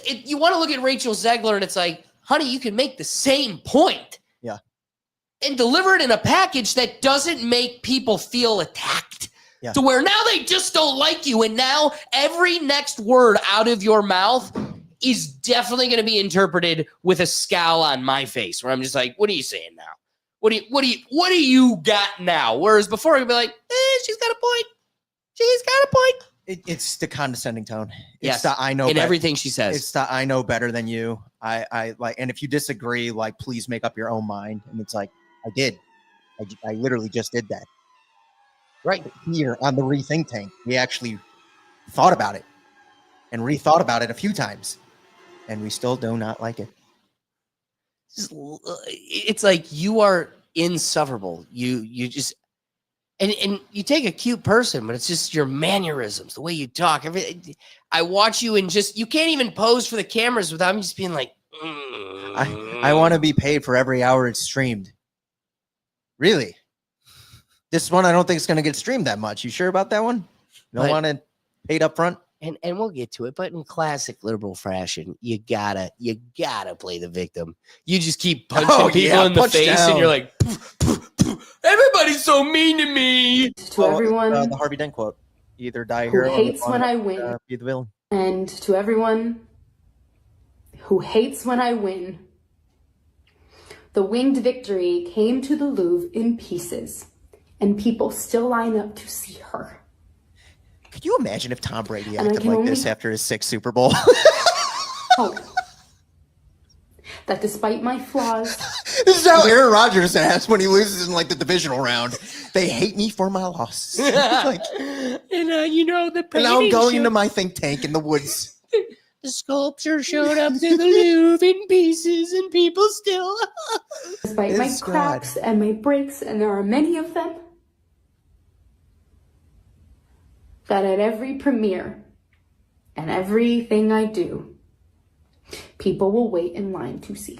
you want to look at Rachel Zegler and it's like, honey, you can make the same point. Yeah. And deliver it in a package that doesn't make people feel attacked. Yeah. To where now they just don't like you. And now every next word out of your mouth is definitely going to be interpreted with a scowl on my face, where I'm just like, what are you saying now? What do you got now? Whereas before I'd be like, she's got a point. She's got a point. It's the condescending tone. It's Yes. the I know in better. everything she says. It's the I know better than you. I like, and if you disagree, like, please make up your own mind. And it's like, I did. I literally just did that. Right. Here on the Rethink Tank, we actually thought about it and rethought about it a few times, and we still do not like it. It's like you are insufferable. You just and you take a cute person, but it's just your mannerisms, the way you talk. Everything. I watch you and just you can't even pose for the cameras without me just being like. I want to be paid for every hour it's streamed. Really? This one I don't think it's going to get streamed that much. You sure about that one? You don't want it paid up front? And we'll get to it, but in classic liberal fashion, you gotta play the victim. You just keep punching people in the face, and you're like, poof, poof, poof. Everybody's so mean to me. To everyone, the Harvey Dent quote: "Either die who hero hates or when I win, be the villain." And to everyone who hates when I win, the winged victory came to the Louvre in pieces, and people still line up to see her. Could you imagine if Tom Brady And I acted can like this only after his 6th Super Bowl? hope that despite my flaws, This is how Aaron Rodgers asked when he loses in like the divisional round. They hate me for my loss. Like, And you know the and now I'm painting going show- into my think tank in the woods. The sculpture showed up to the Louvre in pieces, and people still. despite my It's cracks and my breaks, and there are many of them, that at every premiere and everything I do, people will wait in line to see.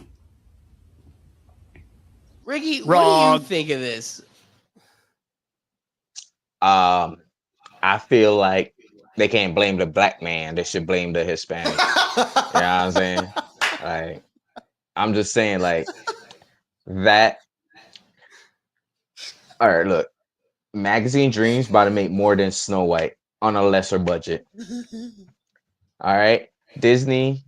Ricky, what do Wrong. you think of this? I feel like they can't blame the black man. They should blame the Hispanic. You know what I'm saying? Like, I'm just saying, like, that. All right, look. Magazine Dreams about to make more than Snow White on a lesser budget. All right. Disney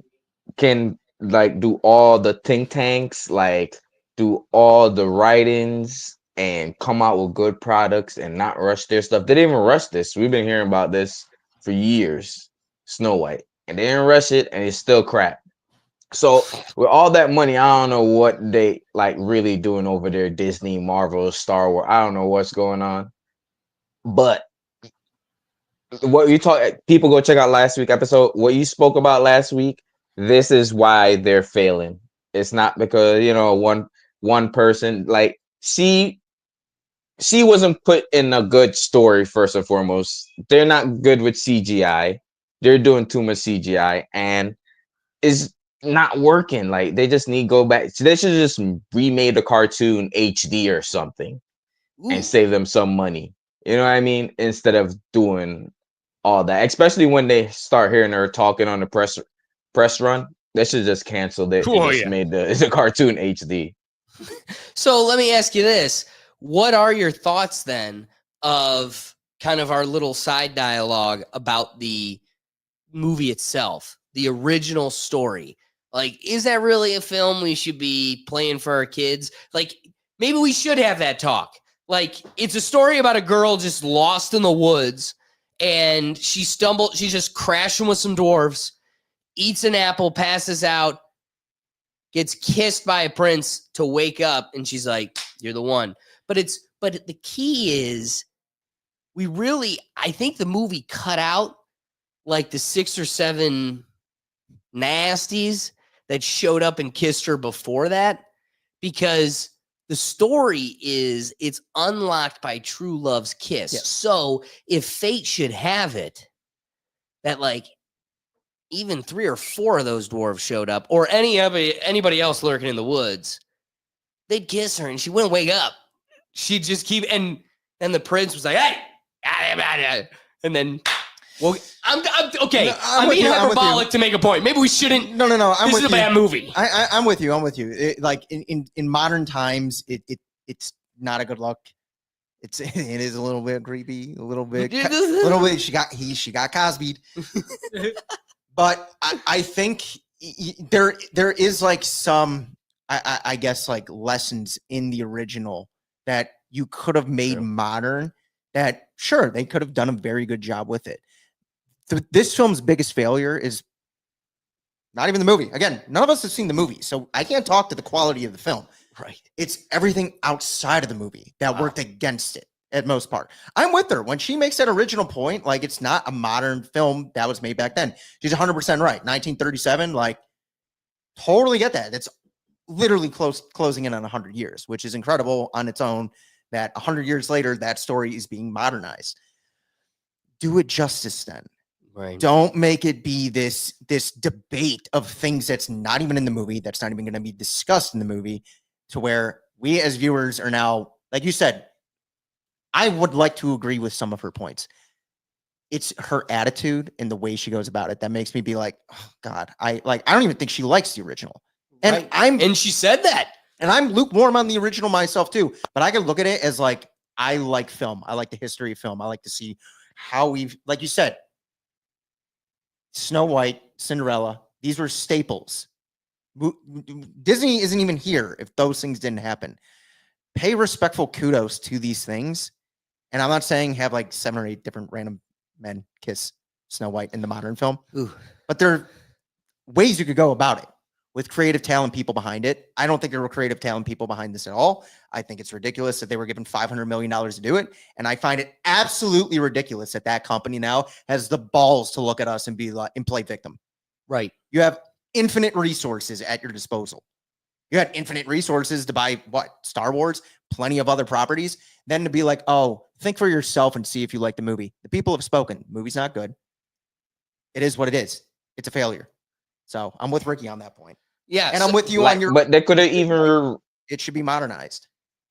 can, like, do all the think tanks, like, do all the writings, and come out with good products and not rush their stuff. They didn't even rush this. We've been hearing about this for years, Snow White, and they didn't rush it, and it's still crap. So with all that money, I don't know what they like really doing over there, Disney, Marvel, Star Wars. I don't know what's going on. But what you talk, people go check out last week episode. What you spoke about last week, this is why they're failing. It's not because, you know, one person, like she wasn't put in a good story first and foremost. They're not good with CGI. They're doing too much CGI and is not working. Like they just need to go back. So they should just remade the cartoon HD or something and save them some money. You know what I mean? Instead of doing all that, especially when they start hearing her talking on the press run, they should just cancel it and just made the cartoon HD. So let me ask you this. What are your thoughts then of kind of our little side dialogue about the movie itself, the original story? Like, is that really a film we should be playing for our kids? Like, maybe we should have that talk. Like, it's a story about a girl just lost in the woods and she's just crashing with some dwarves, eats an apple, passes out, gets kissed by a prince to wake up, and she's like, you're the one. But the key is I think the movie cut out like the 6 or 7 nasties that showed up and kissed her before that, because the story is it's unlocked by true love's kiss. Yes. So if fate should have it that like even 3 or 4 of those dwarves showed up, or anybody else lurking in the woods, they'd kiss her and she wouldn't wake up. She'd just keep, and then the prince was like, hey, and then, well, I'm okay. No, I'm being hyperbolic to make a point. Maybe we shouldn't. No. This is a bad movie. I'm with you. Like in modern times, it's not a good look. It is a little bit creepy, a little bit. She got Cosby'd. But I think there is like some, I guess, like lessons in the original that you could have made modern, that sure, they could have done a very good job with it. This film's biggest failure is not even the movie. Again, none of us have seen the movie, so I can't talk to the quality of the film. Right. It's everything outside of the movie that worked against it at most part. I'm with her when she makes that original point. Like, it's not a modern film that was made back then. She's 100% right. 1937, like, totally get that. It's literally closing in on 100 years, which is incredible on its own, that 100 years later, that story is being modernized. Do it justice then. Right. Don't make it be this debate of things that's not even in the movie, that's not even going to be discussed in the movie, to where we as viewers are now, like you said, I would like to agree with some of her points. It's her attitude and the way she goes about it that makes me be like, oh God, I don't even think she likes the original. And right. And she said that. And I'm lukewarm on the original myself too. But I can look at it as like, I like film. I like the history of film. I like to see how we've, like you said, Snow White, Cinderella, these were staples. Disney isn't even here if those things didn't happen. Pay respectful kudos to these things. And I'm not saying have like 7 or 8 different random men kiss Snow White in the modern film. Ooh. But there are ways you could go about it with creative talent people behind it. I don't think there were creative talent people behind this at all. I think it's ridiculous that they were given $500 million to do it. And I find it absolutely ridiculous that that company now has the balls to look at us and be like, and play victim. Right. You have infinite resources at your disposal. You had infinite resources to buy what? Star Wars, plenty of other properties. Then to be like, oh, think for yourself and see if you like the movie. The people have spoken. The movie's not good. It is what it is. It's a failure. So I'm with Ricky on that point. Yeah. And I'm with you on your. But they could have even. It should be modernized.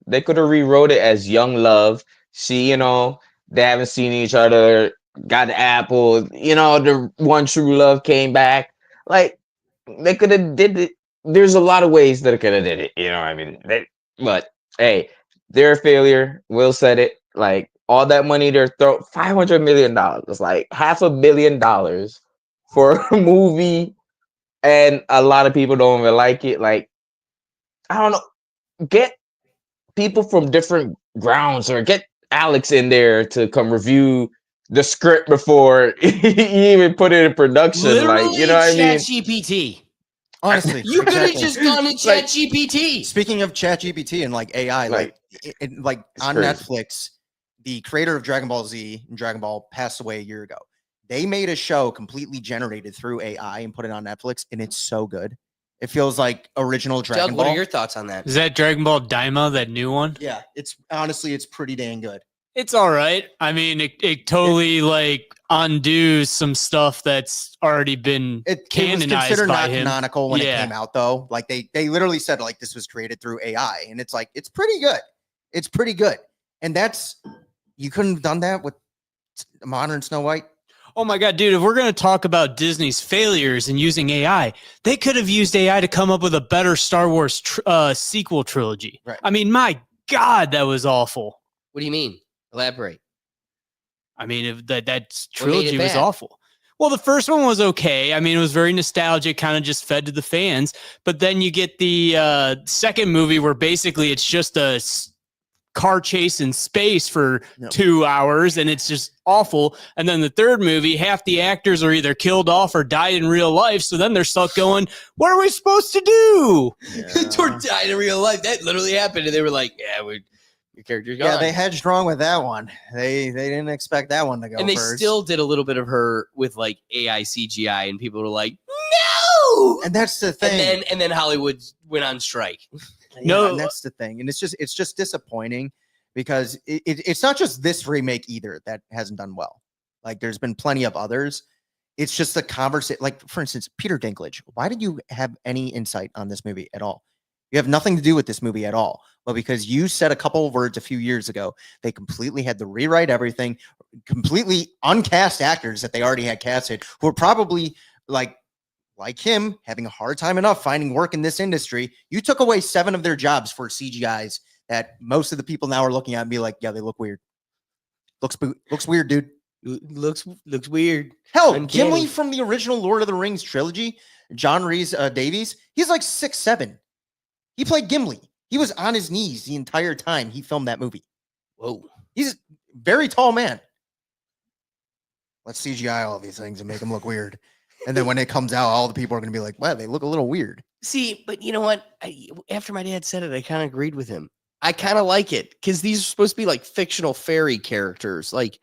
They could have rewrote it as young love. See, they haven't seen each other. Got the apple. The one true love came back. Like, they could have did it. There's a lot of ways that they could have did it. You know what I mean? But hey, they're a failure. Will said it. Like, all that money they're throwing, $500 million, like $500 million for a movie, and a lot of people don't even like it. Like, I don't know. people from different grounds, or get Alex in there to come review the script before he even put it in production. Literally, like, you know what I mean? ChatGPT. Honestly, You could have exactly. just gone to Like- ChatGPT. Speaking of ChatGPT and like AI, like It's on crazy. Netflix, the creator of Dragon Ball Z and Dragon Ball passed away a year ago. They made a show completely generated through AI and put it on Netflix, and it's so good. It feels like original Dragon Doug, Ball. what are your thoughts on that? Is that Dragon Ball Daima, that new one? Yeah, it's honestly, it's pretty dang good. It's all right. I mean, it totally like undoes some stuff that's already been It was canonized considered by not him. canonical when Yeah. it came out, though. Like they literally said like this was created through AI, and it's like it's pretty good. It's pretty good, and that's you couldn't have done that with modern Snow White. Oh my god, dude! If we're gonna talk about Disney's failures in using AI, they could have used AI to come up with a better Star Wars sequel trilogy. Right. I mean, my god, that was awful. What do you mean? Elaborate. I mean, if that What made trilogy it was bad? awful. Well, the first one was okay. I mean, it was very nostalgic, kind of just fed to the fans. But then you get the second movie where basically it's just a car chase in space for 2 hours, and it's just awful. And then the third movie, half the actors are either killed off or died in real life. So then they're stuck going, "What are we supposed to do?" Tor died in real life. That literally happened, and they were like, "Yeah, your character's gone." Yeah, they hedged wrong with that one. They didn't expect that one to go. And they first. still did a little bit of her with like AI CGI, and people were like, "No!" And that's the thing. And then Hollywood went on strike. Yeah, and that's the thing. And it's just disappointing because it's not just this remake either that hasn't done well. Like there's been plenty of others. It's just the conversation. Like for instance, Peter Dinklage. Why did you have any insight on this movie at all? You have nothing to do with this movie at all. But because you said a couple of words a few years ago, they completely had to rewrite everything, completely uncast actors that they already had casted, who are probably like him, having a hard time enough finding work in this industry. You took away 7 of their jobs for CGIs that most of the people now are looking at and be like, yeah, they look weird. Looks weird, dude. Looks weird. Hell, Uncanny. Gimli from the original Lord of the Rings trilogy, John Rhys Davies, he's like 6'7". He played Gimli. He was on his knees the entire time he filmed that movie. Whoa. He's a very tall man. Let's CGI all these things and make them look weird. And then when it comes out, all the people are going to be like, wow, they look a little weird. See, but you know what? After my dad said it, I kind of agreed with him. I kind of like it because these are supposed to be like fictional fairy characters. Like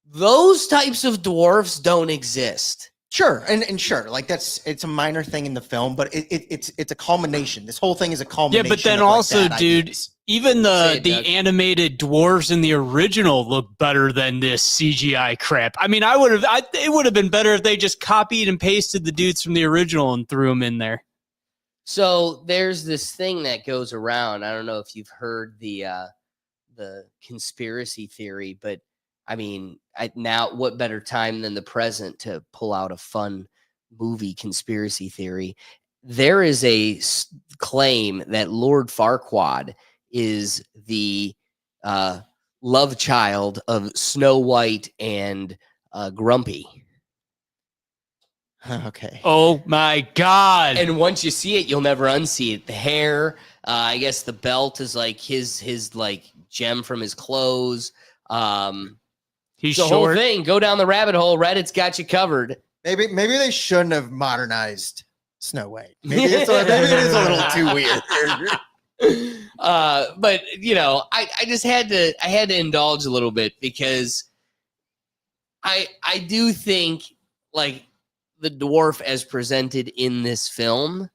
those types of dwarfs don't exist. Sure, and sure, like it's a minor thing in the film, but it's a culmination. This whole thing is a Yeah, culmination. but then of, like, also, bad dude, ideas. even Say it, the Doug. animated dwarves in the original look better than this CGI crap. I mean, it would have been better if they just copied and pasted the dudes from the original and threw them in there. So there's this thing that goes around. I don't know if you've heard the conspiracy theory, but I mean, now what better time than the present to pull out a fun movie conspiracy theory? There is a claim that Lord Farquaad is the love child of Snow White and Grumpy. Okay. Oh my god! And once you see it, you'll never unsee it. The hair, I guess the belt is like his like gem from his clothes. He's the whole thing. Go down the rabbit hole. Reddit's got you covered. Maybe they shouldn't have modernized Snow White. Maybe it is a little too weird. But you know, I just had to indulge a little bit because I do think like the dwarf as presented in this film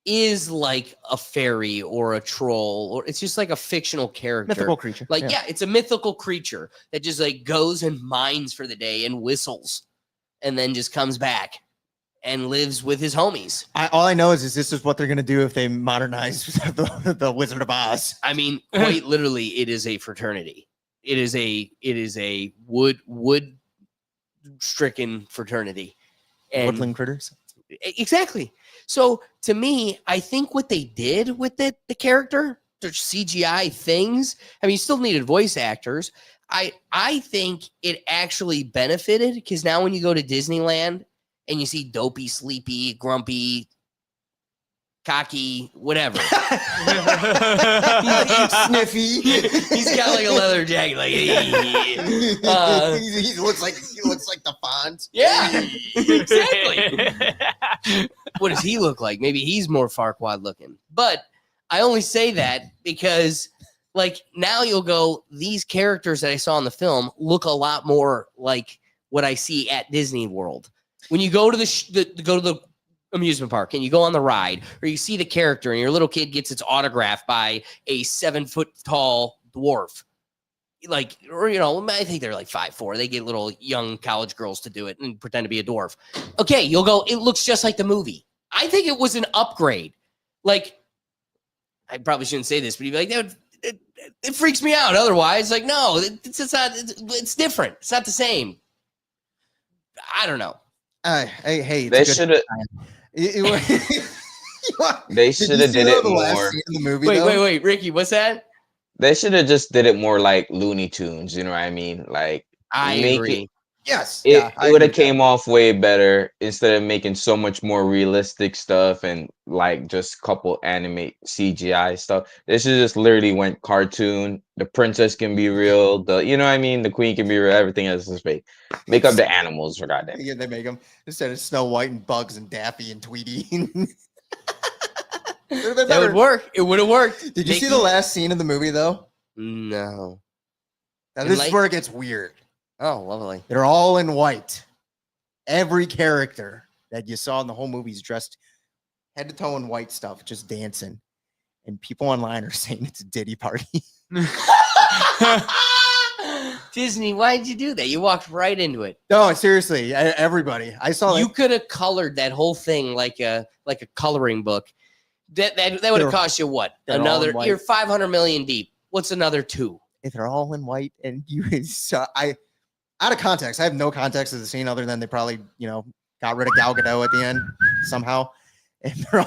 is like a fairy or a troll, or it's just like a fictional character. Mythical creature. Like, yeah, it's a mythical creature that just like goes and mines for the day and whistles and then just comes back and lives with his homies. All I know is this is what they're going to do if they modernize the Wizard of Oz. I mean, quite literally, it is a fraternity. It is a wood stricken fraternity. And Woodland critters. exactly. So to me, I think what they did with the character, their CGI things. I mean, you still needed voice actors. I think it actually benefited because now when you go to Disneyland and you see dopey, sleepy, grumpy cocky, whatever. Sniffy. He's got like a leather jacket, like he looks like the Fonz. yeah, exactly. What does he look like? Maybe he's more Farquaad looking. But I only say that because, like, now you'll go, these characters that I saw in the film look a lot more like what I see at Disney World. When you go to the amusement park and you go on the ride, or you see the character and your little kid gets its autograph by a 7 foot tall dwarf, like, or I think they're like 5'4". They get little young college girls to do it and pretend to be a dwarf. Okay, you'll go, it looks just like the movie. I think it was an upgrade. Like, I probably shouldn't say this, but you'd be like, it freaks me out. Otherwise, like, no, it's not. It's different. It's not the same. I don't know. Hey, they should have. They should have did it more. In the movie, wait, Ricky, what's that? They should have just did it more like Looney Tunes. You know what I mean? Like, I agree. Yes, it would have came off way better instead of making so much more realistic stuff and like just couple animate CGI stuff. They should just literally went cartoon. The princess can be real. The what I mean, the queen can be real. Everything else is fake. Make up the animals for goddamn. Yeah, they make them instead of Snow White and Bugs and Daffy and Tweety. That would work. It would have worked. Did you see the last scene of the movie though? No. Now this is where it gets weird. Oh, lovely. They're all in white. Every character that you saw in the whole movie is dressed head to toe in white stuff, just dancing. And people online are saying it's a Diddy party. Disney, why did you do that? You walked right into it. No, seriously, everybody. I saw you could have colored that whole thing like a coloring book. That would have cost you what? Another, you're 500 million deep. What's another 2? If they're all in white and you saw, out of context, I have no context of the scene other than they probably, got rid of Gal Gadot at the end somehow. And they're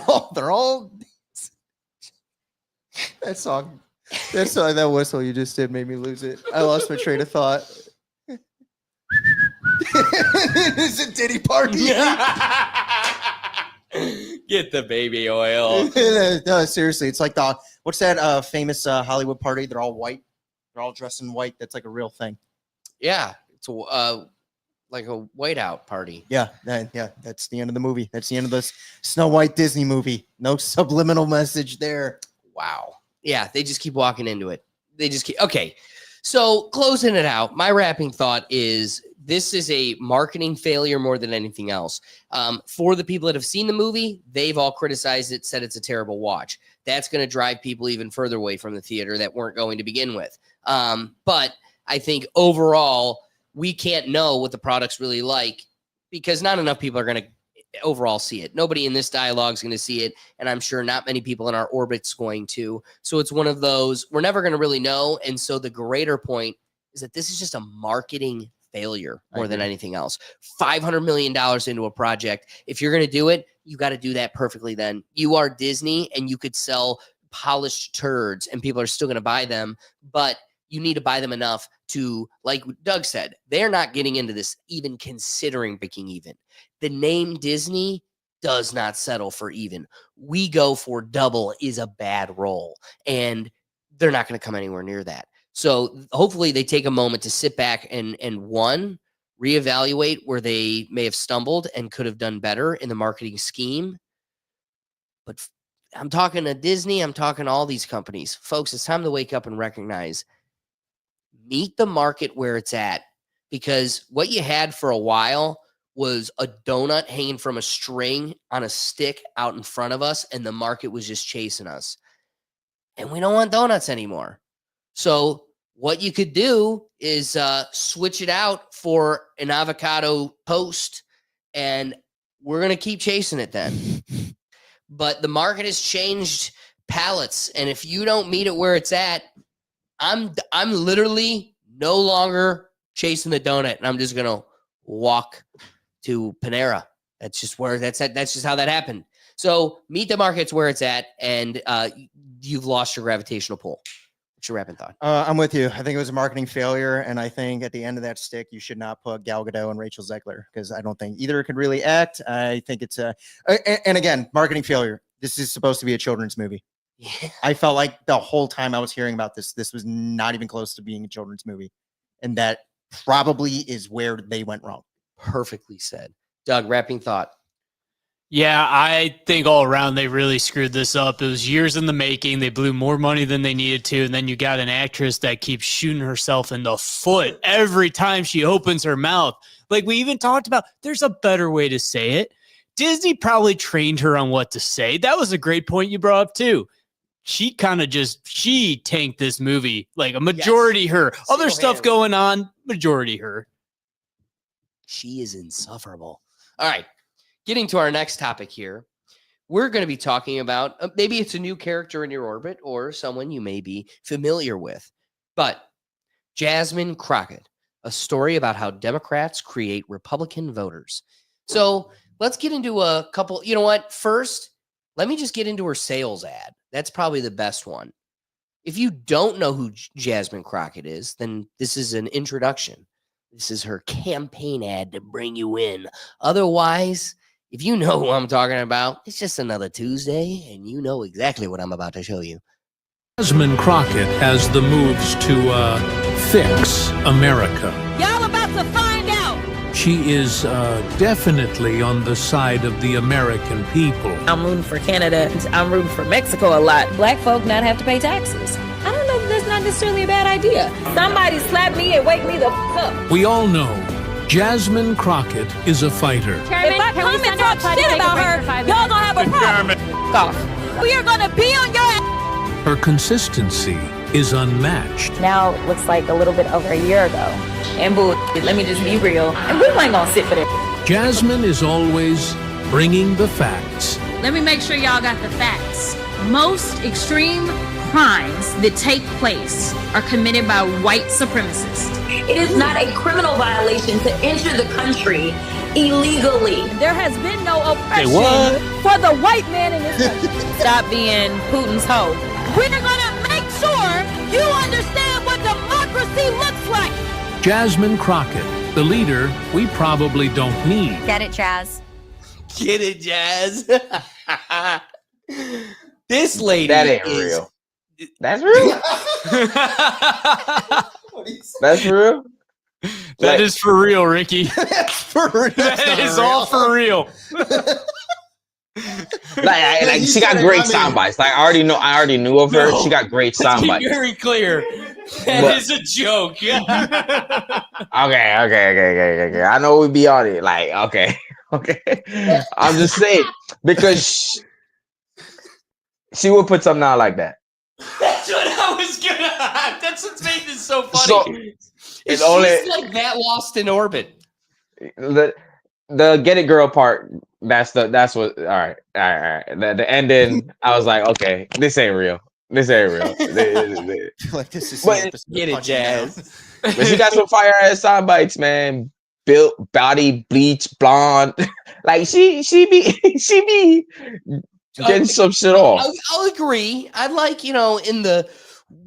all that song, that whistle you just did made me lose it. I lost my train of thought. It's a Diddy party. Get the baby oil. No, seriously, it's like what's that famous Hollywood party? They're all white. They're all dressed in white. That's like a real thing. Yeah, it's like a whiteout party. Yeah, that's the end of the movie. That's the end of this Snow White Disney movie. No subliminal message there. Wow. Yeah, they just keep walking into it. They just keep. Okay, so closing it out, my wrapping thought is this is a marketing failure more than anything else. For the people that have seen the movie, they've all criticized it, said it's a terrible watch. That's going to drive people even further away from the theater that weren't going to begin with. But I think overall, we can't know what the product's really like because not enough people are going to overall see it. Nobody in this dialogue is going to see it, and I'm sure not many people in our orbit's going to. So it's one of those, we're never going to really know. And so the greater point is that this is just a marketing failure more than anything else. $500 million into a project. If you're going to do it, you got to do that perfectly then. You are Disney, and you could sell polished turds, and people are still going to buy them, but you need to buy them enough to, like Doug said, they're not getting into this even considering breaking even. The name Disney does not settle for even. We go for double is a bad roll, and they're not going to come anywhere near that. So hopefully they take a moment to sit back and one, reevaluate where they may have stumbled and could have done better in the marketing scheme. But I'm talking to Disney. I'm talking to all these companies. Folks, it's time to wake up and recognize, meet the market where it's at, because what you had for a while was a donut hanging from a string on a stick out in front of us, and the market was just chasing us. And we don't want donuts anymore. So what you could do is switch it out for an avocado toast, and we're going to keep chasing it then. But the market has changed palates, and if you don't meet it where it's at, I'm literally no longer chasing the donut, and I'm just going to walk to Panera. That's just where that's just how that happened. So meet the markets where it's at, and you've lost your gravitational pull. What's your wrapping thought? I'm with you. I think it was a marketing failure, and I think at the end of that stick, you should not put Gal Gadot and Rachel Zegler because I don't think either could really act. I think it's and again, marketing failure. this is supposed to be a children's movie. Yeah. I felt like the whole time I was hearing about this was not even close to being a children's movie. And that probably is where they went wrong. Perfectly said. Doug, wrapping thought. Yeah, I think all around they really screwed this up. It was years in the making. They blew more money than they needed to. And then you got an actress that keeps shooting herself in the foot every time she opens her mouth. Like we even talked about, there's a better way to say it. Disney probably trained her on what to say. That was a great point you brought up too. She kind of she tanked this movie. Like a majority her. Other stuff going on, majority her. She is insufferable. All right. Getting to our next topic here, we're going to be talking about maybe it's a new character in your orbit or someone you may be familiar with. But Jasmine Crockett, a story about how Democrats create Republican voters. So let's get into a couple. You know what? First, let me just get into her sales ad. That's probably the best one. If you don't know who Jasmine Crockett is, then this is an introduction. This is her campaign ad to bring you in. Otherwise, if you know who I'm talking about, it's just another Tuesday, and you know exactly what I'm about to show you. Jasmine Crockett has the moves to fix America. Y'all about to find out. She is definitely on the side of the American people. I'm rooting for Canada. I'm rooting for Mexico a lot. Black folk not have to pay taxes. I don't know if that's not necessarily a bad idea. Somebody slap me and wake me the f up. We all know Jasmine Crockett is a fighter. If I come and talk shit about her, y'all gonna have a problem. Off. We are gonna be on your ass. Her consistency is unmatched. Now it looks like a little bit over a year ago. And boo, let me just be real. And we ain't gonna sit for that. Jasmine is always bringing the facts. Let me make sure y'all got the facts. Most extreme crimes that take place are committed by white supremacists. It is not a criminal violation to enter the country illegally. There has been no oppression for the white man in this country. Stop being Putin's hoe. We're gonna make sure you understand what democracy looks like. Jasmine Crockett, the leader we probably don't need. Get it, Jazz. Get it, Jazz. This lady That ain't real. That's real. That's real. That is for real, Ricky. That's for real. That is all for real. Like she got great sound bites. Like I already knew of her. She got great sound bites. Very clear. That is a joke. Okay. I know we be on it. Like, okay. I'm just saying because she would put something out like that. That's what I was gonna. That's what's made this so funny. So, she's like that lost in orbit. The get it girl part. That's what. All right. The ending. I was like, okay, this ain't real. Like this is get it, Jazz. But she got some fire ass sound bites, man. Built body, bleach, blonde. Like she be getting some shit off. I'll agree. I like, in the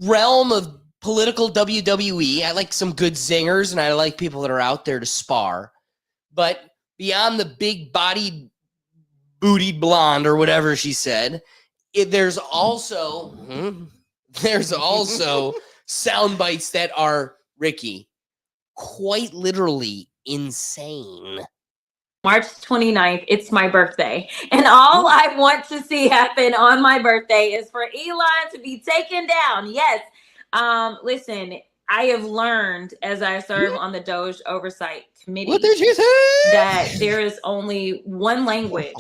realm of political WWE, I like some good zingers and I like people that are out there to spar. But beyond the big bodied, bootied blonde or whatever she said, there's also sound bites that are, Ricky, quite literally insane. March 29th, it's my birthday. And all I want to see happen on my birthday is for Elon to be taken down. Yes. Listen, I have learned as I serve on the Doge Oversight Committee that there is only one language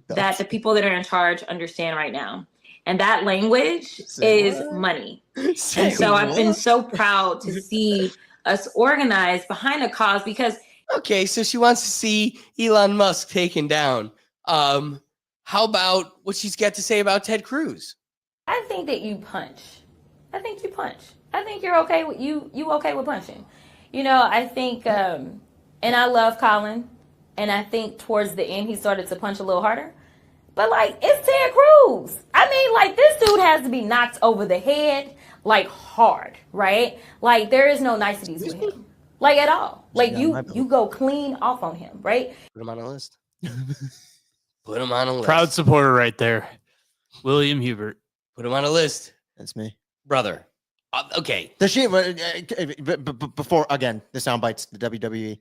that the people that are in charge understand right now. And that language is money. And so I've been so proud to see us organize behind a cause because okay, so she wants to see Elon Musk taken down. How about what she's got to say about Ted Cruz? I think that you punch. I think you punch. I think you're okay with you okay with punching. I think and I love Colin, and I think towards the end he started to punch a little harder. But it's Ted Cruz. I mean, this dude has to be knocked over the head hard, right? There is no niceties with him. At all. You go clean off on him, right? Put him on a list. Put him on a list. Proud supporter right there. William Hubert. Put him on a list. That's me. Brother. Okay. Does she? Before again, the sound bites, the WWE.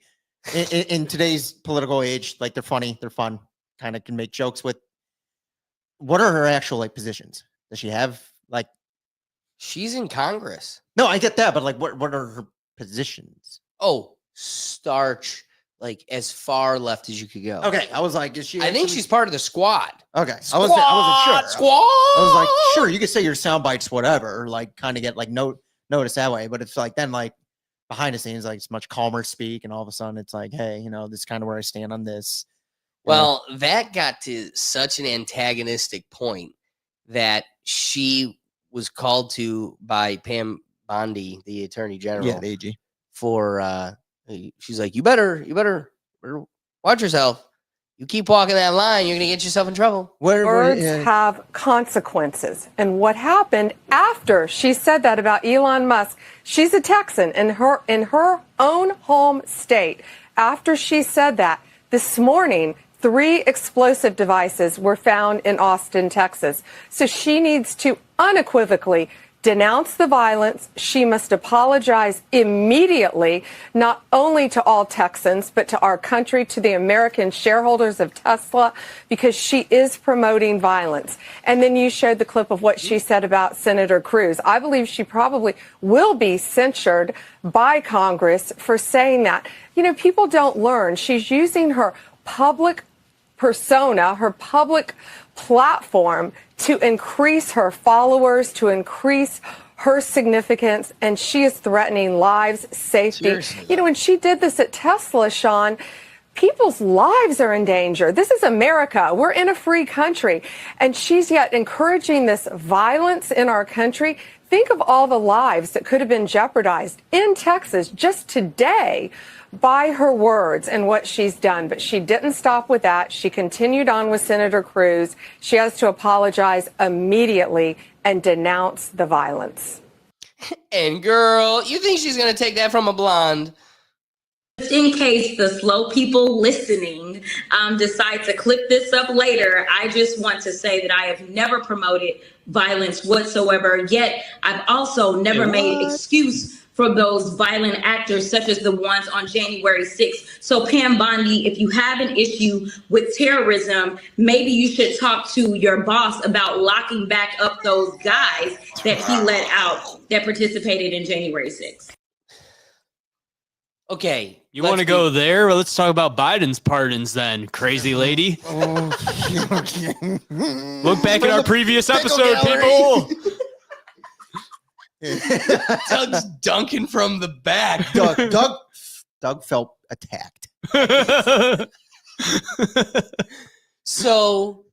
In today's political age, like they're funny, they're fun, kind of can make jokes with. What are her actual like positions? Does she have like? She's in Congress. No, I get that, but like, what are her positions? Oh, starch, like as far left as you could go. Okay, I was like, is she? I think she's part of the squad. Okay, Squad, I wasn't sure. Squad. I was like, sure, you could say your sound bites, whatever, like kind of get like notice that way. But it's like then like behind the scenes, like it's much calmer speak, and all of a sudden it's like, hey, this is kind of where I stand on this. Well, that got to such an antagonistic point that she was called to by Pam Bondi, the Attorney General. Yeah, the AG. For she's like, you better watch yourself. You keep walking that line, you're gonna get yourself in trouble. Words have consequences. And what happened after she said that about Elon Musk? She's a Texan in her own home state. After she said that, this morning, 3 explosive devices were found in Austin, Texas. So she needs to unequivocally denounce the violence. She must apologize immediately, not only to all Texans, but to our country, to the American shareholders of Tesla, because she is promoting violence. And then you showed the clip of what she said about Senator Cruz. I believe she probably will be censured by Congress for saying that. People don't learn. She's using her public persona, her public platform to increase her followers, to increase her significance, and she is threatening lives, safety. Seriously. When she did this at Tesla, Sean, people's lives are in danger. This is America. We're in a free country, and she's yet encouraging this violence in our country. Think of all the lives that could have been jeopardized in Texas just today by her words and what she's done. But she didn't stop with that. She continued on with Senator Cruz. She has to apologize immediately and denounce the violence. And girl, you think she's going to take that from a blonde? Just in case the slow people listening decide to click this up later, I just want to say that I have never promoted violence whatsoever, yet I've also never made excuse for those violent actors such as the ones on January 6th. So Pam Bondi, if you have an issue with terrorism, maybe you should talk to your boss about locking back up those guys that he let out that participated in January 6th. Okay. You want to go there? Well, let's talk about Biden's pardons then, crazy lady. Look back at our previous episode, people. Doug's dunking from the back. Doug felt attacked. So,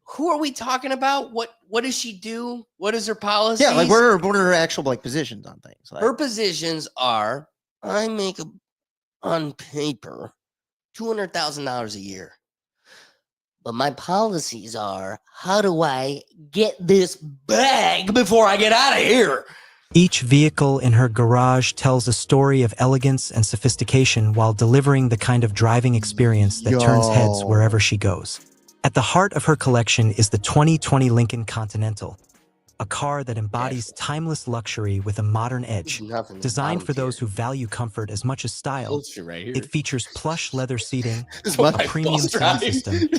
who are we talking about? What does she do? What is her policy? Yeah, like what are her actual like positions on things? Like, her positions are: I make on paper $200,000 a year, but my policies are: how do I get this bag before I get out of here? Each vehicle in her garage tells a story of elegance and sophistication while delivering the kind of driving experience that turns heads wherever she goes. At the heart of her collection is the 2020 Lincoln Continental, a car that embodies timeless luxury with a modern edge. Designed for those who value comfort as much as style, it features plush leather seating, a premium sound system,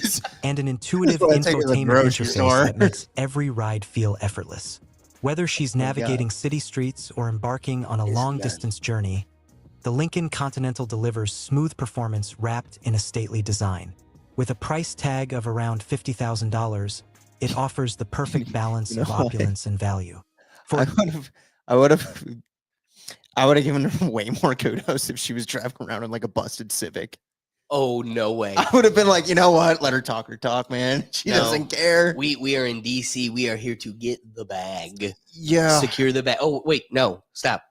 and an intuitive infotainment interface that makes every ride feel effortless. Whether she's navigating city streets or embarking on a long-distance journey, the Lincoln Continental delivers smooth performance wrapped in a stately design. With a price tag of around $50,000, it offers the perfect balance of opulence and value. I would have given her way more kudos if she was driving around in like a busted Civic. Oh, no way. I would have been like, you know what? Let her talk, man. She doesn't care. We are in DC. We are here to get the bag. Yeah. Secure the bag. Oh, wait. No. Stop.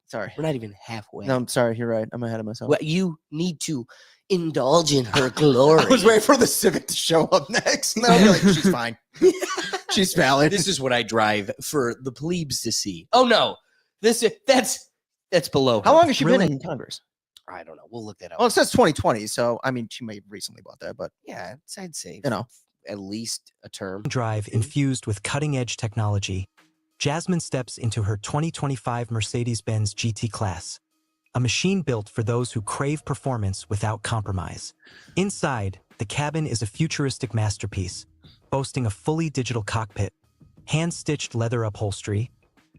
Sorry. We're not even halfway. No, I'm sorry. You're right. I'm ahead of myself. Well, you need to indulge in her glory. I was waiting for the Civic to show up next. No, like, she's fine. She's valid. This is what I drive for the plebes to see. Oh, no. That's below her. How long has she been in Congress? I don't know. We'll look that up. Well, it says 2020, so I mean, she may have recently bought that, but yeah, I'd say at least a term. Drive infused with cutting-edge technology, Jasmine steps into her 2025 Mercedes-Benz GT Class, a machine built for those who crave performance without compromise. Inside, the cabin is a futuristic masterpiece, boasting a fully digital cockpit, hand-stitched leather upholstery,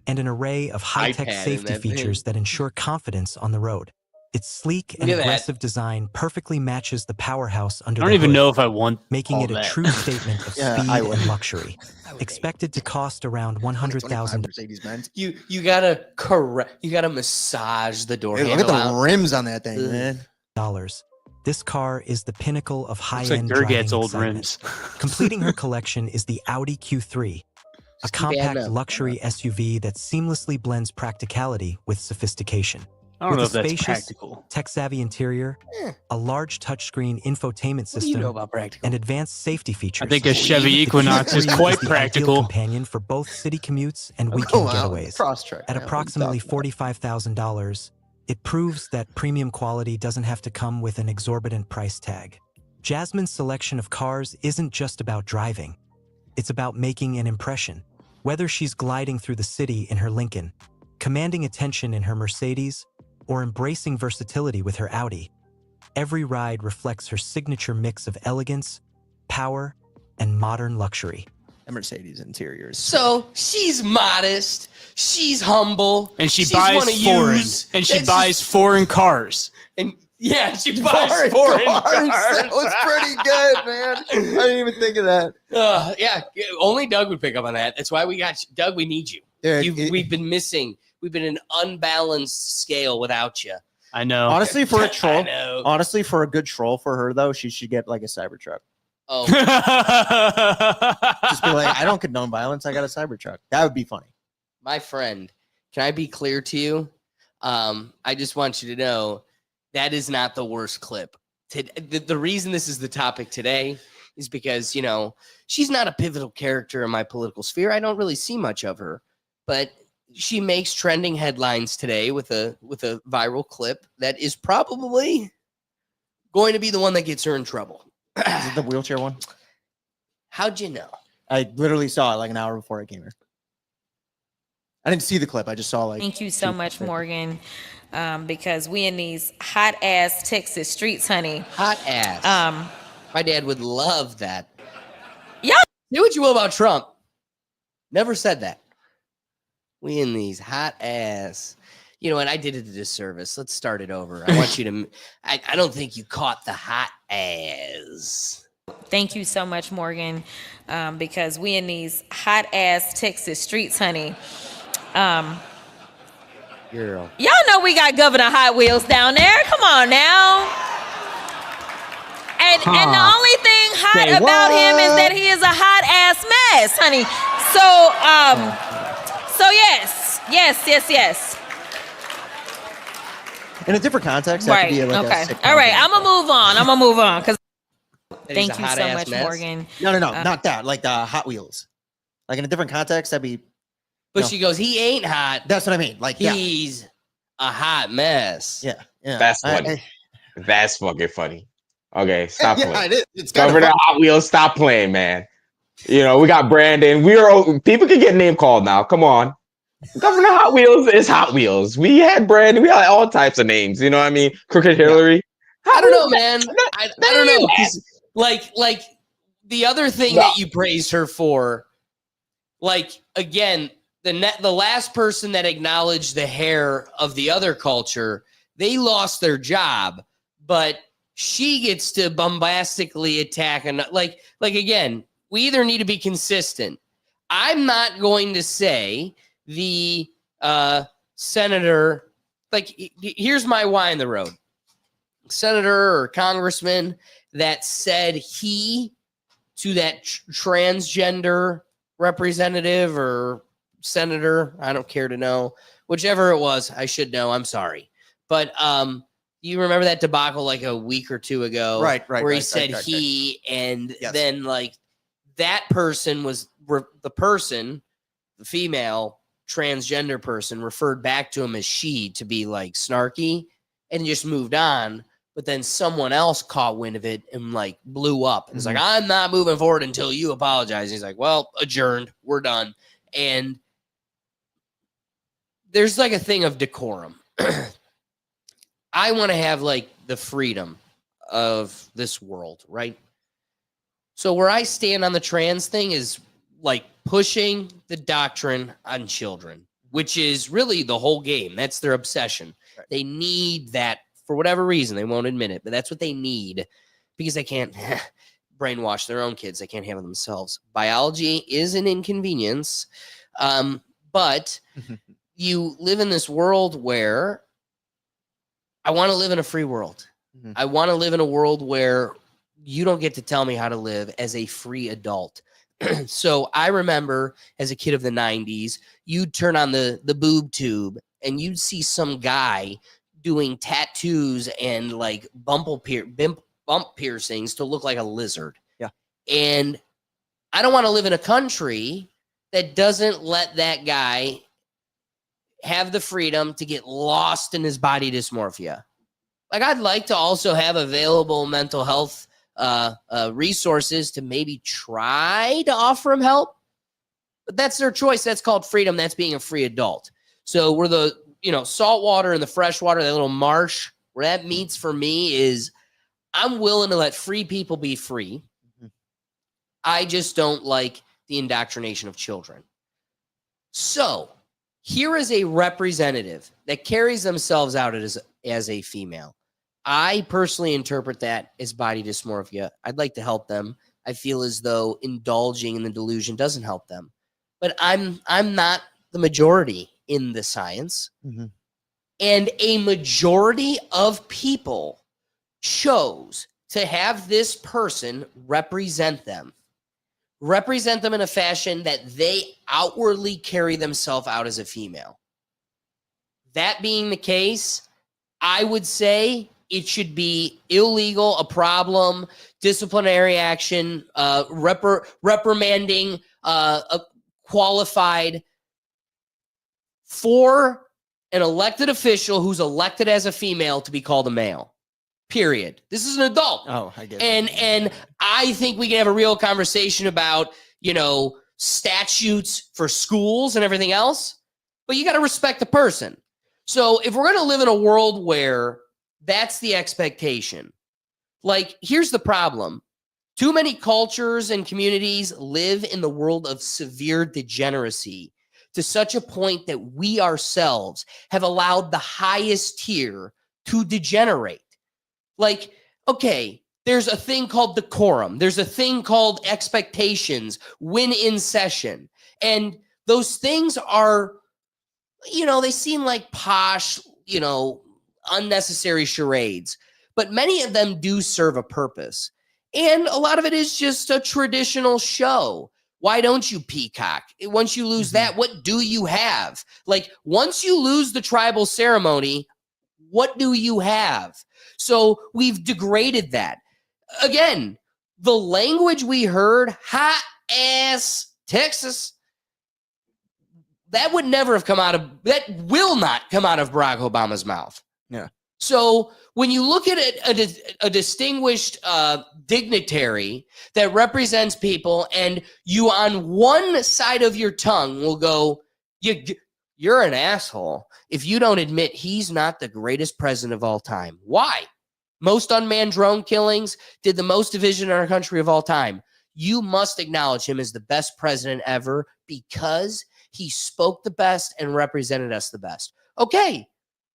and an array of high-tech iPad in safety that features thing. that ensure confidence on the road. Its sleek and Look at that. aggressive design perfectly matches the powerhouse under I don't the even hood, know if I want making all it a that. true statement of Yeah, speed I would. and luxury. Expected to cost around $100,000. Mercedes-Benz. You gotta massage the door Hey, look at handle the out. rims on that thing, Ugh. man. This car is the pinnacle of Looks like high-end driving Gergat's old excitement. rims. Completing her collection is the Audi Q3, a Just keep adding compact up. luxury SUV that seamlessly blends practicality with sophistication. I don't With know a if that's spacious, practical. tech-savvy interior, Eh. a large touchscreen infotainment What do you know system, about practical? and advanced safety features. I think a Chevy The Equinox is Q3 quite the ideal practical. companion for both city commutes and Oh, weekend wow. getaways. Crosstrek. At approximately $45,000, it proves that premium quality doesn't have to come with an exorbitant price tag. Jasmine's selection of cars isn't just about driving. It's about making an impression. Whether she's gliding through the city in her Lincoln, commanding attention in her Mercedes, or embracing versatility with her Audi, every ride reflects her signature mix of elegance, power, and modern luxury. The Mercedes interiors. So she's modest, she's humble, And she she's buys wanna foreign. use- And she that's buys just- foreign cars. and yeah, she buys foreign That cars. was pretty good, man. I didn't even think of that. Yeah, only Doug would pick up on that. That's why we got Doug. We need you. Dude, We've been missing. We've been an unbalanced scale without you. I know. Honestly, for a I troll, know. honestly, for a good troll for her though, she should get like a Cybertruck. Oh, Just be like, I don't condone violence. I got a Cybertruck. That would be funny. my friend, can I be clear to you? I just want you to know that is not the worst clip. The reason this is the topic today is because, you know, she's not a pivotal character in my political sphere. I don't really see much of her, but she makes trending headlines today with a viral clip that is probably going to be the one that gets her in trouble. Is it the wheelchair one? How'd you know? I literally saw it like an hour before I came here. I didn't see the clip. I just saw like. Thank you so much, Morgan, because we in these hot ass Texas streets, honey. Hot ass. My dad would love that. Yeah. Do what you will about Trump. Never said that. We in these hot ass. You know what? I did it a disservice. Let's start it over. I want you to. I don't think you caught the hot ass. Thank you so much, Morgan, because we in these hot ass Texas streets, honey. Girl. Y'all know we got Governor Hot Wheels down there. Come on now. And the only thing hot Say about him is what? that he is a hot ass mess, honey. So yes. In a different context, that Right. could be like Okay. a sick All right. comedy. I'm gonna move on because That is thank a you hot so ass much, mess. Morgan. No, not that. Like the Hot Wheels. Like in a different context, that'd be. But No. she goes, he ain't hot. That's what I mean. Like, yeah, He's a hot mess. yeah. That's funny. That's fucking funny. Okay, stop Yeah, playing. it is. It's kind Governor Hot Wheels, stop playing, man. You know, we got Brandon. People can get name called now. Come on. Governor Hot Wheels is Hot Wheels. We had Brandon. We had all types of names. You know what I mean? Crooked Hillary. I don't know, man. I don't know. 'Cause, like the other thing that you praised her for, like, again, the last person that acknowledged the hair of the other culture, they lost their job, but she gets to bombastically attack and like again, we either need to be consistent. I'm not going to say the senator, like, here's my why in the road. Senator or congressman that said he to that transgender representative or senator, I don't care to know, whichever it was, I should know, I'm sorry. But you remember that debacle like a week or two ago, Right, where he right, said right. he, and Yes. then like that person was the female transgender person referred back to him as she to be like snarky and just moved on. But then someone else caught wind of it and like blew up. It's like, I'm not moving forward until you apologize. He's like, well, adjourned. We're done. And there's like a thing of decorum. I want to have like the freedom of this world, right? So where I stand on the trans thing is like pushing the doctrine on children, which is really the whole game. That's their obsession. Right. They need that for whatever reason. They won't admit it, but that's what they need because they can't brainwash their own kids. They can't have it themselves. Biology is an inconvenience, but you live in this world where I want to live in a free world. I want to live in a world where you don't get to tell me how to live as a free adult. So I remember as a kid of the 90s, you'd turn on the boob tube and you'd see some guy doing tattoos and like bump piercings to look like a lizard. Yeah. And I don't want to live in a country that doesn't let that guy have the freedom to get lost in his body dysmorphia. Like, I'd like to also have available mental health resources to maybe try to offer him help, but that's their choice. That's called freedom. That's being a free adult. So we're the, salt water and the fresh water, that little marsh where that meets for me is I'm willing to let free people be free. I just don't like the indoctrination of children. So here is a representative that carries themselves out as a female. I personally interpret that as body dysmorphia. I'd like to help them. I feel as though indulging in the delusion doesn't help them. But I'm not the majority in the science. And a majority of people chose to have this person represent them in a fashion that they outwardly carry themselves out as a female. That being the case, I would say it should be illegal, a problem, disciplinary action, reprimanding, qualified for an elected official who's elected as a female to be called a male. Period. This is an adult. Oh, I get it. And I think we can have a real conversation about, statutes for schools and everything else, but you got to respect the person. So if we're going to live in a world where that's the expectation, like, here's the problem. Too many cultures and communities live in the world of severe degeneracy to such a point that we ourselves have allowed the highest tier to degenerate. Like, okay, there's a thing called decorum. There's a thing called expectations when in session. And those things are, they seem like posh, unnecessary charades. But many of them do serve a purpose. And a lot of it is just a traditional show. Why don't you peacock? Once you lose that, what do you have? Like, once you lose the tribal ceremony, what do you have? So we've degraded that. Again, the language we heard, hot ass Texas, that would never have come out of, that will not come out of Barack Obama's mouth. Yeah. So when you look at a distinguished dignitary that represents people, and you on one side of your tongue will go, you're an asshole if you don't admit he's not the greatest president of all time. Why? Most unmanned drone killings, did the most division in our country of all time. You must acknowledge him as the best president ever because he spoke the best and represented us the best. Okay.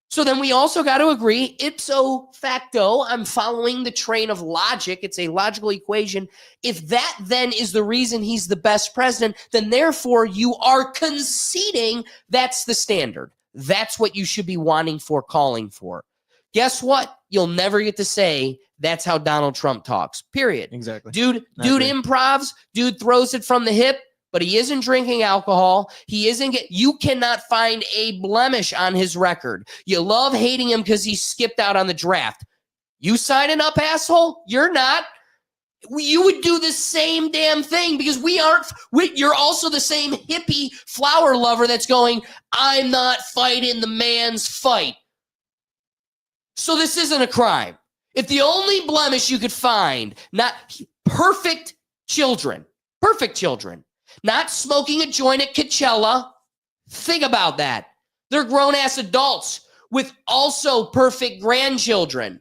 So then we also got to agree, ipso facto, I'm following the train of logic. It's a logical equation. If that then is the reason he's the best president, then therefore you are conceding that's the standard. That's what you should be wanting for, calling for. Guess what? You'll never get to say that's how Donald Trump talks, period. Exactly. Dude improvs, dude throws it from the hip, but he isn't drinking alcohol. You cannot find a blemish on his record. You love hating him because he skipped out on the draft. You signing up, asshole? You're not. You would do the same damn thing because you're also the same hippie flower lover that's going, I'm not fighting the man's fight. So this isn't a crime. If the only blemish you could find, not perfect children, not smoking a joint at Coachella, think about that. They're grown-ass adults with also perfect grandchildren.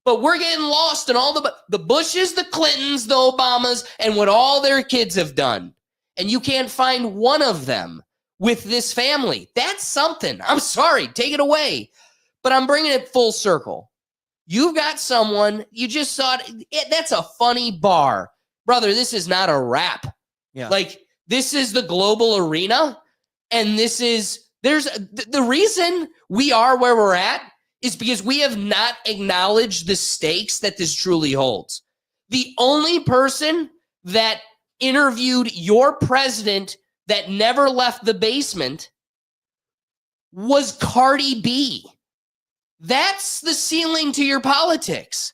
But we're getting lost in all the Bushes, the Clintons, the Obamas, and what all their kids have done. And you can't find one of them with this family. That's something. I'm sorry, take it away. But I'm bringing it full circle. You've got someone, you just thought, that's a funny bar. Brother, this is not a rap. Yeah. Like, this is the global arena. And the reason we are where we're at is because we have not acknowledged the stakes that this truly holds. The only person that interviewed your president that never left the basement was Cardi B. That's the ceiling to your politics.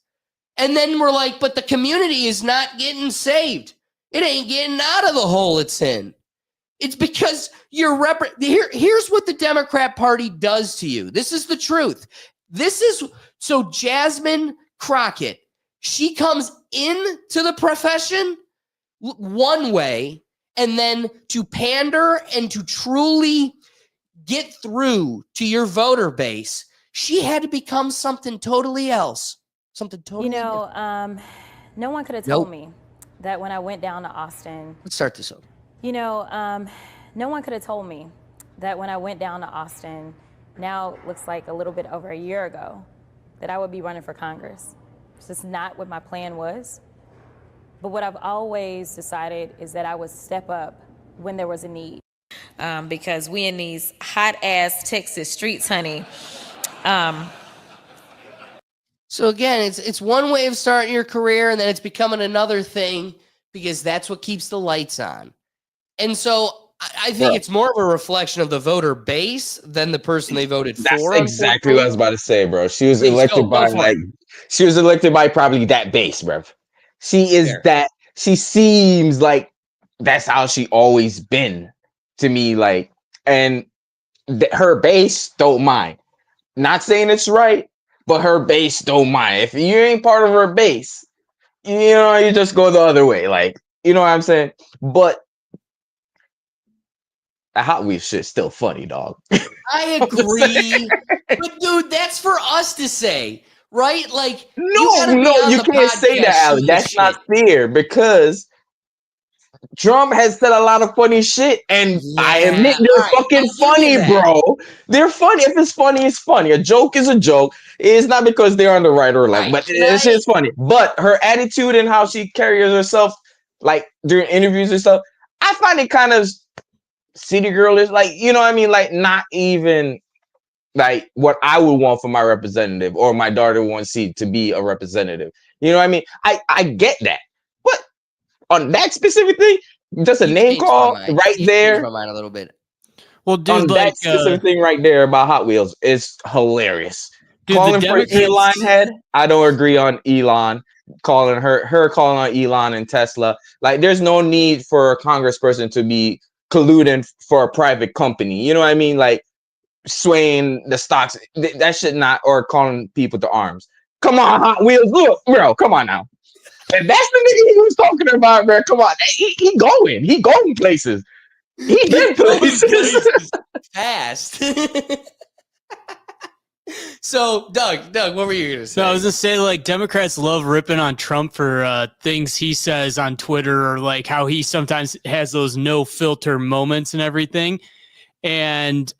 And then we're like, but the community is not getting saved. It ain't getting out of the hole it's in. It's because here's what the Democrat Party does to you. This is the truth. So Jasmine Crockett, she comes into the profession one way, and then to pander and to truly get through to your voter base, she had to become something totally else. Something totally different. No one could have told me that when I went down to Austin. Let's start this over. No one could have told me that when I went down to Austin, now looks like a little bit over a year ago, that I would be running for Congress. It's just not what my plan was. But what I've always decided is that I would step up when there was a need. Because we in these hot ass Texas streets, honey. So again, it's one way of starting your career, and then it's becoming another thing because that's what keeps the lights on. And so I think it's more of a reflection of the voter base than the person they voted for. That's exactly what I was about to say, bro. She was elected by probably that base, bro. She is that. She seems like that's how she always been to me. Like, and her base don't mind. Not saying it's right, but her base don't mind. If you ain't part of her base, you just go the other way. Like, you know what I'm saying? But the Hot Wheels shit's still funny, dog. I agree. But dude, that's for us to say, right? Like, no, you can't say that, Alex. That's not fair because Trump has said a lot of funny shit, and I admit they're fucking funny, bro. They're funny. If it's funny, it's funny. A joke is a joke. It's not because they're on the right or left, but it's just funny. But her attitude and how she carries herself, like during interviews and stuff, I find it kind of city girlish. Like, you know what I mean? Like, not even like what I would want for my representative or my daughter wants to see to be a representative. You know what I mean? I get that. But on that specific thing, just a name call right there. Changed my mind a little bit. Well, dude, on that specific thing right there about Hot Wheels is hilarious. Dude, calling for Elon head, I don't agree on Elon. Calling her calling on Elon and Tesla. Like, there's no need for a congressperson to be colluding for a private company. You know what I mean? Like, swaying the stocks, that should not, or calling people to arms. Come on, Hot Wheels, look, bro, come on now. And that's the nigga he was talking about, bro. Come on, he going places. He been places fast. So, Doug, what were you gonna say? No, I was gonna say, like, Democrats love ripping on Trump for things he says on Twitter, or like how he sometimes has those no filter moments and everything. And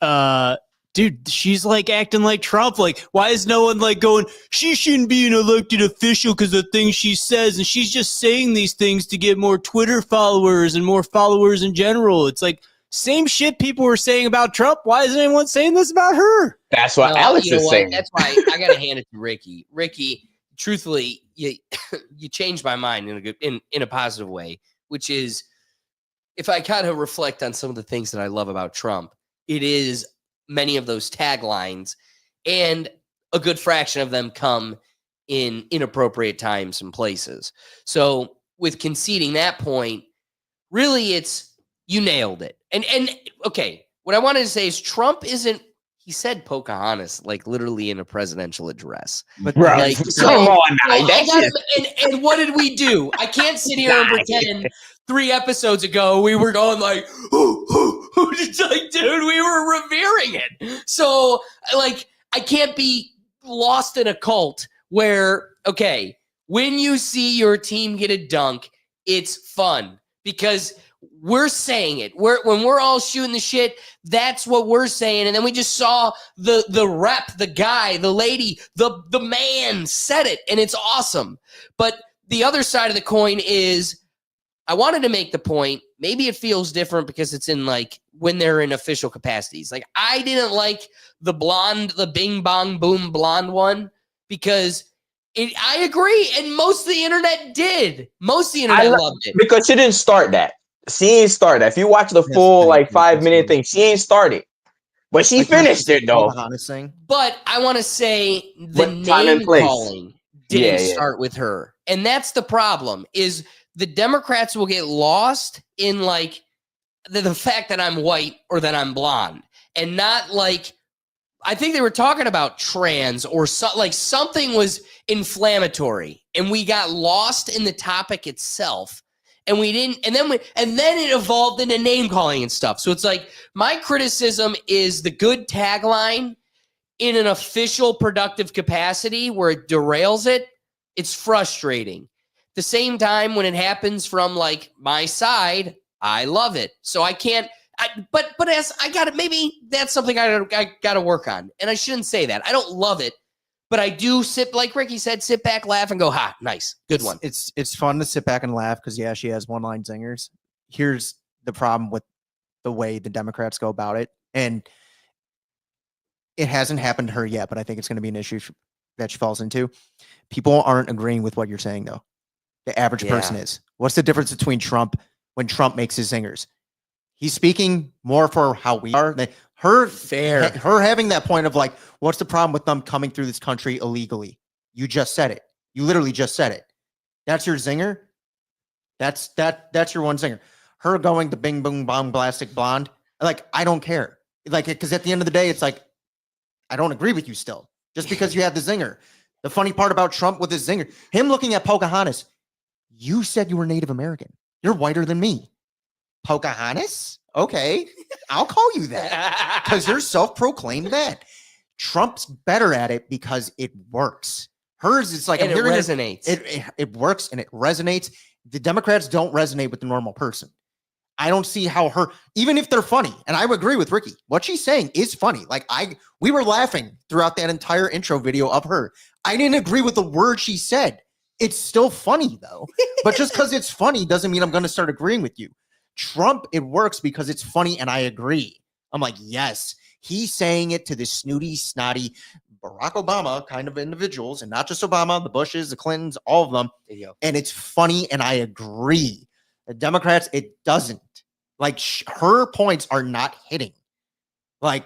dude, she's like acting like Trump. Like, why is no one like going, she shouldn't be an elected official because of things she says, and she's just saying these things to get more Twitter followers and more followers in general. It's like same shit people were saying about Trump. Why isn't anyone saying this about her? That's what Alex is saying. That's why I gotta hand it to Ricky. Ricky, truthfully, you changed my mind in a positive way, which is, if I kind of reflect on some of the things that I love about Trump, it is many of those taglines, and a good fraction of them come in inappropriate times and places. So with conceding that point, really you nailed it. And okay, what I wanted to say is Trump he said Pocahontas like literally in a presidential address. But Bro, like, come on now. I That's gotta- just and what did we do? I can't sit here and pretend 3 episodes ago we were going like, it's like, dude, we were revering it. So like, I can't be lost in a cult where, okay, when you see your team get a dunk, it's fun because we're saying it. When we're all shooting the shit, that's what we're saying. And then we just saw the rep, the guy, the lady, the man said it, and it's awesome. But the other side of the coin is, I wanted to make the point, maybe it feels different because it's in like when they're in official capacities. Like I didn't like the blonde, the bing bong boom blonde one because I agree, and most of the internet did. Most of the internet loved it. because she didn't start that. She ain't start that. If you watch the full like 5-minute thing, she ain't started. But she finished it though. Pocahontas thing. But I want to say the time and name place. calling didn't Yeah. start with her. And that's the problem, is the Democrats will get lost in like the fact that I'm white or that I'm blonde, and not like, I think they were talking about trans or like something was inflammatory, and we got lost in the topic itself, and we didn't. And then it evolved into name calling and stuff. So it's like, my criticism is the good tagline in an official productive capacity where it derails it. It's frustrating. At the same time, when it happens from like my side, I love it. So I can't. But as I got it, maybe that's something I got to work on. And I shouldn't say that. I don't love it, but I do like Ricky said, sit back, laugh, and go, ha, nice, good one. It's fun to sit back and laugh because yeah, she has one-line zingers. Here's the problem with the way the Democrats go about it, and it hasn't happened to her yet, but I think it's going to be an issue that she falls into. People aren't agreeing with what you're saying, though. The average person is. What's the difference between Trump when Trump makes his zingers? He's speaking more for how we are. Her having that point of like, what's the problem with them coming through this country illegally? You just said it. You literally just said it. That's your zinger. That's your one zinger. Her going to bing boom bong plastic blonde. Like, I don't care. Like, because at the end of the day, it's like, I don't agree with you still, just because you have the zinger. The funny part about Trump with his zinger, him looking at Pocahontas, you said you were Native American. You're whiter than me. Pocahontas? Okay, I'll call you that because you're self-proclaimed that. Trump's better at it because it works. Hers is like, and it resonates. It works and it resonates. The Democrats don't resonate with the normal person. I don't see how even if they're funny, and I would agree with Ricky, what she's saying is funny. Like we were laughing throughout that entire intro video of her. I didn't agree with the word she said. It's still funny though. But just because it's funny doesn't mean I'm going to start agreeing with you. Trump, it works because it's funny and I agree. I'm like, yes, he's saying it to this snooty, snotty Barack Obama kind of individuals, and not just Obama, the Bushes, the Clintons, all of them. And it's funny and I agree. The Democrats, it doesn't. Like her points are not hitting like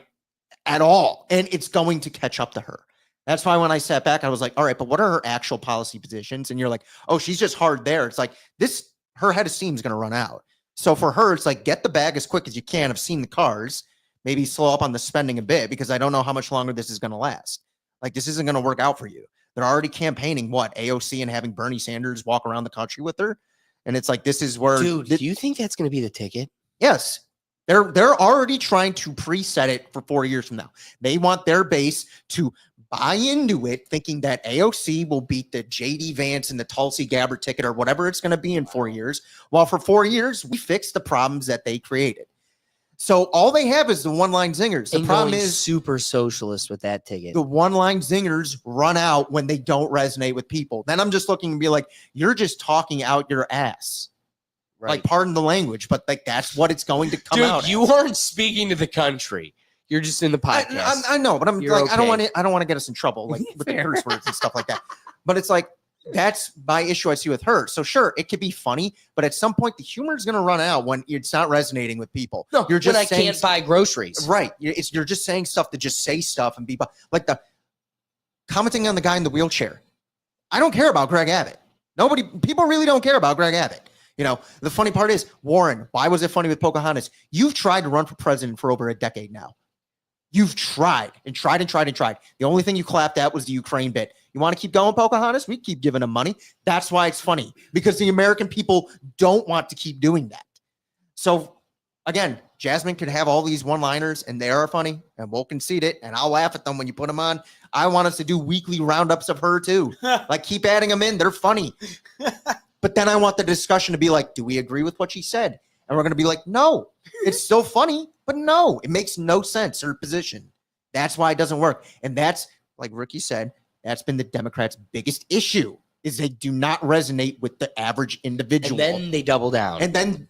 at all. And it's going to catch up to her. That's why when I sat back, I was like, all right, but what are her actual policy positions? And you're like, oh, she's just hard there. It's like her head of steam is going to run out. So for her, it's like, get the bag as quick as you can. I've seen the cars, maybe slow up on the spending a bit because I don't know how much longer this is going to last. Like, this isn't going to work out for you. They're already campaigning AOC and having Bernie Sanders walk around the country with her. And it's like, this is where, dude, do you think that's going to be the ticket? Yes. They're already trying to preset it for 4 years from now. They want their base to buy into it, thinking that AOC will beat the JD Vance and the Tulsi Gabbard ticket or whatever it's going to be in 4 years. While for 4 years, we fix the problems that they created. So all they have is the one-line zingers. The problem is super socialist with that ticket. The one-line zingers run out when they don't resonate with people. Then I'm just looking to be like, you're just talking out your ass. Right. Like, pardon the language, but like that's what it's going to come out. Dude, you aren't speaking to the country. You're just in the podcast. I know, but I'm You're like, okay. I don't want to get us in trouble like with the curse words and stuff like that. But it's like, that's my issue I see with her. So sure, it could be funny, but at some point the humor is going to run out when it's not resonating with people. No, you're just when I saying, can't buy groceries. Right. You're just saying stuff to just say stuff and be like the commenting on the guy in the wheelchair. I don't care about Greg Abbott. People really don't care about Greg Abbott. You know, the funny part is, Warren, why was it funny with Pocahontas? You've tried to run for president for over a decade now. You've tried and tried and tried and tried. The only thing you clapped at was the Ukraine bit. You want to keep going, Pocahontas? We keep giving them money. That's why it's funny, because the American people don't want to keep doing that. So again, Jasmine could have all these one-liners and they are funny, and we'll concede it, and I'll laugh at them when you put them on. I want us to do weekly roundups of her too. Like, keep adding them in. They're funny. But then I want the discussion to be like, do we agree with what she said? And we're going to be like, no, it's still funny, but no, it makes no sense, her position. That's why it doesn't work. And that's, like Ricky said, that's been the Democrats' biggest issue, is they do not resonate with the average individual. And then they double down. And then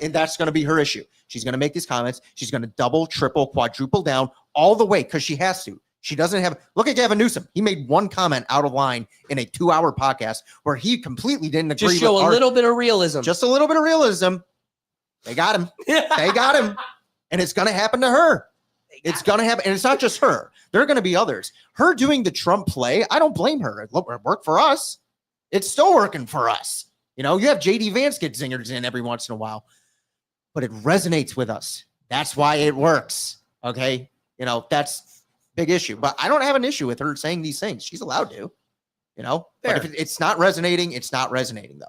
and that's going to be her issue. She's going to make these comments. She's going to double, triple, quadruple down all the way, because she has to. She doesn't have, look at Gavin Newsom. He made one comment out of line in a 2-hour podcast where he completely didn't agree with Just show a little bit of realism. Just a little bit of realism. They got him. They got him. And it's going to happen to her. It's going to happen. And it's not just her. There are going to be others. Her doing the Trump play, I don't blame her. It worked for us. It's still working for us. You know, you have JD Vance get zingers in every once in a while, but it resonates with us. That's why it works. Okay. You know, that's big issue, but I don't have an issue with her saying these things. She's allowed to, you know, Fair. but if it's not resonating, it's not resonating though.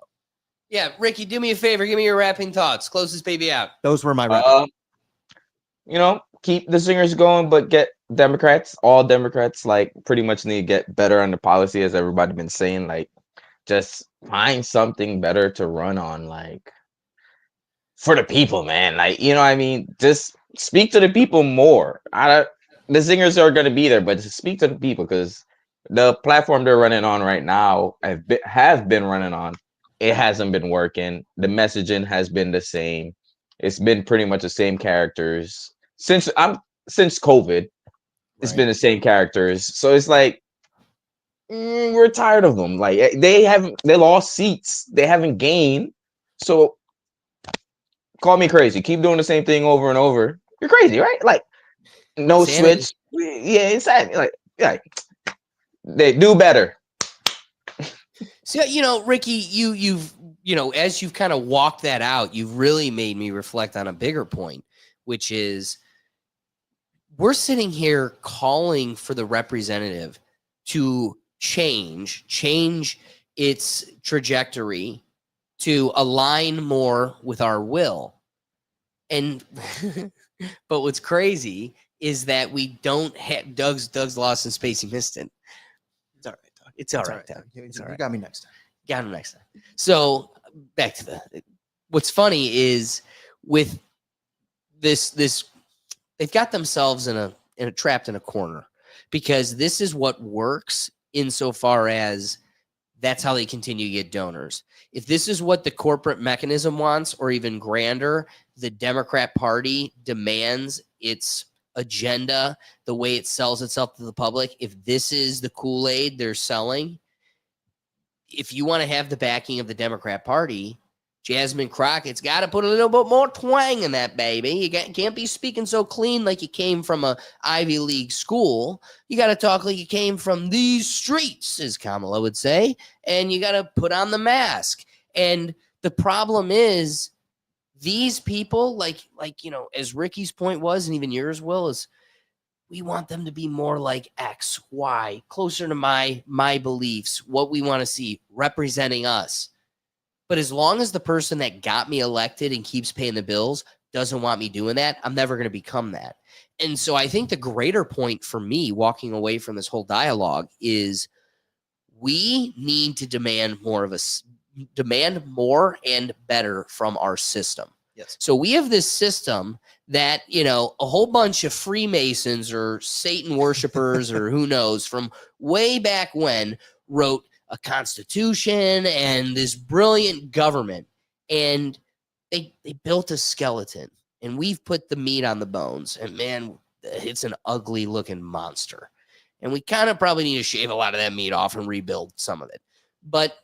Yeah. Ricky, do me a favor. Give me your rapping thoughts. Close this baby out. Those were my rapping. You know, keep the singers going, but get Democrats, all Democrats, like, pretty much need to get better on the policy, as everybody been saying. Like, just find something better to run on, like, for the people, man. Like, you know what I mean? Just speak to the people more. The singers are going to be there, but just speak to the people, because the platform they're running on right now have been running on. It hasn't been working. The messaging has been the same. It's been pretty much the same characters since COVID. It's been the same characters. So it's like, we're tired of them. Like, they lost seats. They haven't gained. So call me crazy. Keep doing the same thing over and over. You're crazy, right? Like, no Sanity. switch. Yeah, exactly. Like they do better. So, you know, Ricky, you've as you've kind of walked that out, you've really made me reflect on a bigger point, which is we're sitting here calling for the representative to change its trajectory to align more with our will. And but what's crazy is that we don't have Doug's lost in space. He missed it. It's all right, Doug. It's all right, Doug. You got me next time. Got him next time. So back to what's funny is with this they've got themselves trapped in a corner, because this is what works insofar as that's how they continue to get donors. If this is what the corporate mechanism wants, or even grander, the Democrat Party demands its agenda, the way it sells itself to the public, if this is the Kool-Aid they're selling, if you want to have the backing of the Democrat Party, Jasmine Crockett's got to put a little bit more twang in that baby. You can't be speaking so clean like you came from a Ivy League school. You got to talk like you came from these streets, as Kamala would say, and you got to put on the mask. And the problem is these people, like as Ricky's point was, and even yours, Will, is we want them to be more like X, Y, closer to my beliefs, what we want to see representing us. But as long as the person that got me elected and keeps paying the bills doesn't want me doing that, I'm never going to become that. And so I think the greater point for me walking away from this whole dialogue is we need to demand more and better from our system. Yes. So we have this system that, a whole bunch of Freemasons or Satan worshipers or who knows from way back when wrote a constitution and this brilliant government, and they built a skeleton, and we've put the meat on the bones, and man, it's an ugly looking monster, and we kind of probably need to shave a lot of that meat off and rebuild some of it, but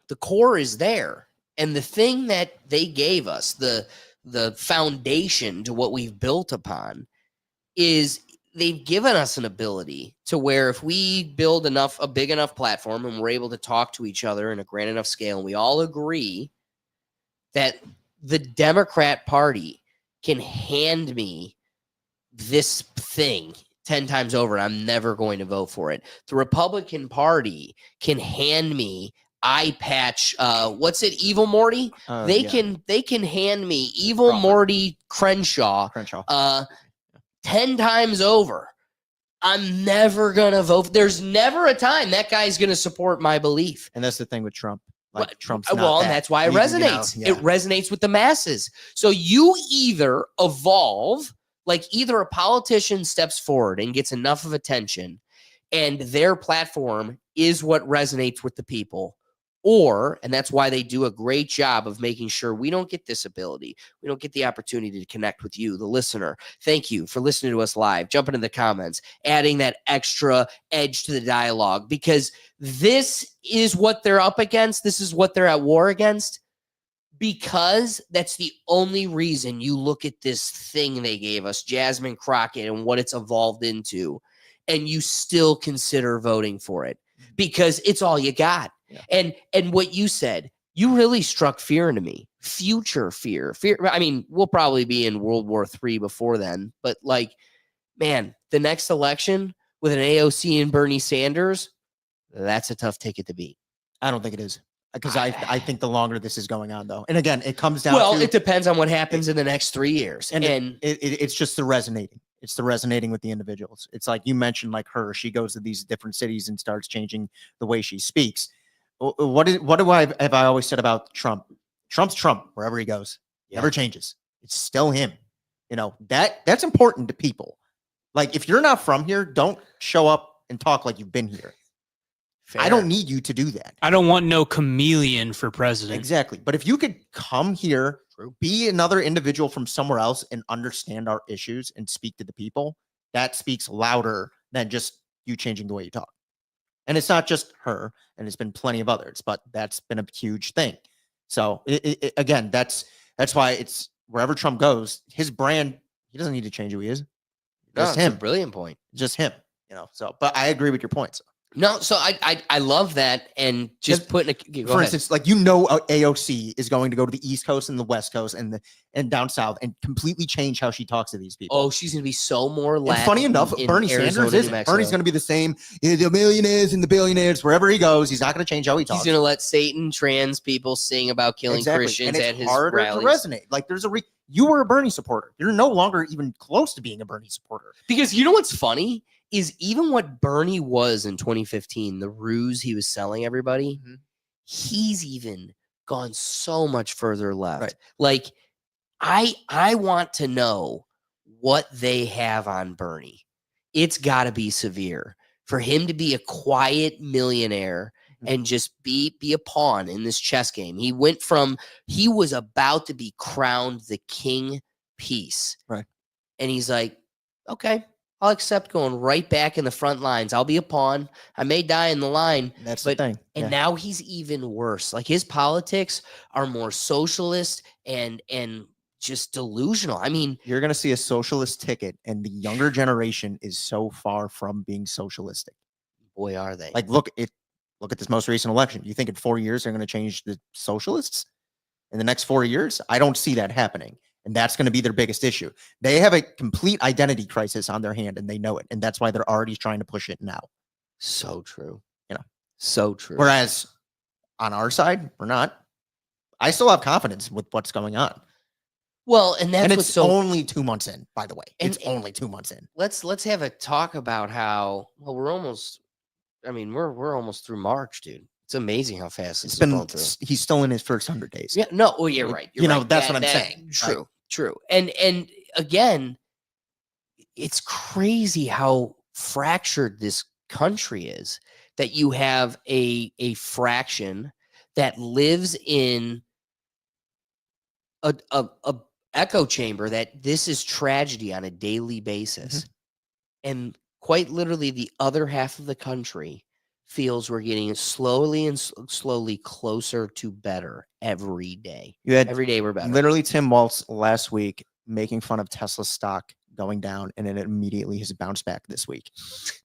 the core is there. And the thing that they gave us, the foundation to what we've built upon, is they've given us an ability to where if we build a big enough platform and we're able to talk to each other in a grand enough scale, and we all agree that the Democrat Party can hand me this thing 10 times over. I'm never going to vote for it. The Republican Party can hand me eye patch. What's it? Evil Morty. They can hand me Evil Crawford. Morty Crenshaw. 10 times over. I'm never gonna vote. There's never a time that guy's gonna support my belief. And that's the thing with Trump. Like Trump's Well, and that's why it resonates. It resonates with the masses. So you either evolve, like either a politician steps forward and gets enough of attention, and their platform is what resonates with the people, or, and that's why they do a great job of making sure we don't get this ability. We don't get the opportunity to connect with you, the listener. Thank you for listening to us live, jumping in the comments, adding that extra edge to the dialogue, because this is what they're up against. This is what they're at war against, because that's the only reason you look at this thing they gave us, Jasmine Crockett, and what it's evolved into, and you still consider voting for it because it's all you got. Yeah. And what you said, you really struck fear into me. Future fear. I mean, we'll probably be in World War III before then, but like, man, the next election with an AOC and Bernie Sanders, that's a tough ticket to beat. I don't think it is, because I think the longer this is going on, though, and again, it comes down. Well, to, it depends on what happens in the next 3 years, and it's just the resonating. It's the resonating with the individuals. It's like you mentioned, like her. She goes to these different cities and starts changing the way she speaks. What have I always said about Trump? Trump's Trump wherever he goes. Never changes. It's still him. You know, that's important to people. Like, if you're not from here, don't show up and talk like you've been here. Fair. I don't need you to do that. I don't want no chameleon for president. Exactly. But if you could come here, be another individual from somewhere else and understand our issues and speak to the people, that speaks louder than just you changing the way you talk. And it's not just her, and it's been plenty of others, but that's been a huge thing. So again, that's why it's wherever Trump goes, his brand, he doesn't need to change who he is. Just him. A brilliant point. Just him, you know. So, but I agree with your points. No, so I love that, and just putting for instance, like, you know, AOC is going to go to the East Coast and the West Coast and down south and completely change how she talks to these people. Oh, she's going to be so more Latin. And funny enough, Bernie Sanders isn't. Bernie's going to be the same. The millionaires and the billionaires, wherever he goes, he's not going to change how he talks. He's going to let Satan, trans people sing about killing Christians at his rallies. To resonate. Like, there's you were a Bernie supporter. You're no longer even close to being a Bernie supporter. Because you know what's funny? Is even what Bernie was in 2015, the ruse he was selling everybody, he's even gone so much further left. Right. Like, I want to know what they have on Bernie. It's got to be severe for him to be a quiet millionaire and just be a pawn in this chess game. He was about to be crowned the king piece. Right. And he's like, okay, I'll accept going right back in the front lines. I'll be a pawn. I may die in the line. That's the thing. And now he's even worse. Like, his politics are more socialist and just delusional. I mean, you're going to see a socialist ticket, and the younger generation is so far from being socialistic. Boy, are they. Like, look at this most recent election. You think in 4 years they're going to change the socialists in the next 4 years? I don't see that happening. And that's going to be their biggest issue. They have a complete identity crisis on their hand, and they know it. And that's why they're already trying to push it now. So true. You know, so true. Whereas on our side, we're not. I still have confidence with what's going on. Well, and it's only 2 months in, by the way. It's only 2 months in. Let's have a talk about how, well, we're almost through March, dude. It's amazing how fast it's been going through. He's still in his first 100 days. Yeah, no, well, you're right. You're right. That's what I'm saying. True. And again, it's crazy how fractured this country is, that you have a fraction that lives in a echo chamber that this is tragedy on a daily basis. And quite literally the other half of the country feels we're getting slowly closer to better every day. Every day we're better. Literally, Tim Walz last week making fun of Tesla stock going down, and then it immediately has bounced back this week.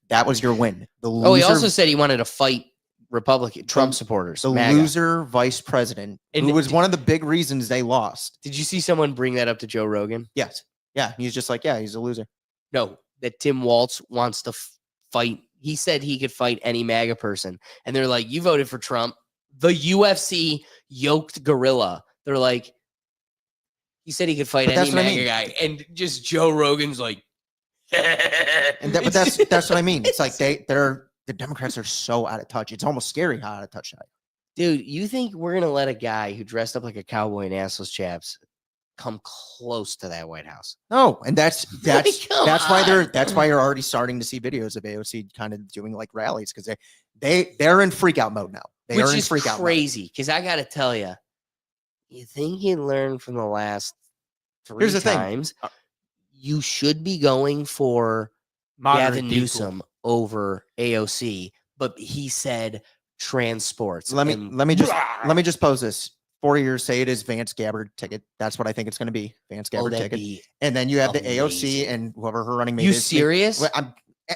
That was your win. He also said he wanted to fight Trump supporters. The MAGA. Loser vice president, who was one of the big reasons they lost. Did you see someone bring that up to Joe Rogan? Yes. Yeah. He's just like, yeah, he's a loser. No, that Tim Walz wants to fight. He said he could fight any MAGA person. And they're like, you voted for Trump. The UFC yoked gorilla. They're like, he said he could fight any MAGA guy. And just Joe Rogan's like, but that's what I mean. It's like the Democrats are so out of touch. It's almost scary how out of touch they are. Dude, you think we're going to let a guy who dressed up like a cowboy in assless chaps come close to that White House? No, and that's why you're already starting to see videos of AOC kind of doing like rallies because they're in freak out mode now. They Which are in is freak out mode. crazy because I got to tell you, you think he learned from the last 3 Here's the times? thing. You should be going for Moderate Gavin people. Newsom over AOC, but he said transports. Let me just pose this. 4 years, say it is Vance Gabbard ticket. That's what I think it's going to be. Vance Gabbard that'd ticket. be And then you have the amazing. AOC and whoever her running mate You is. serious?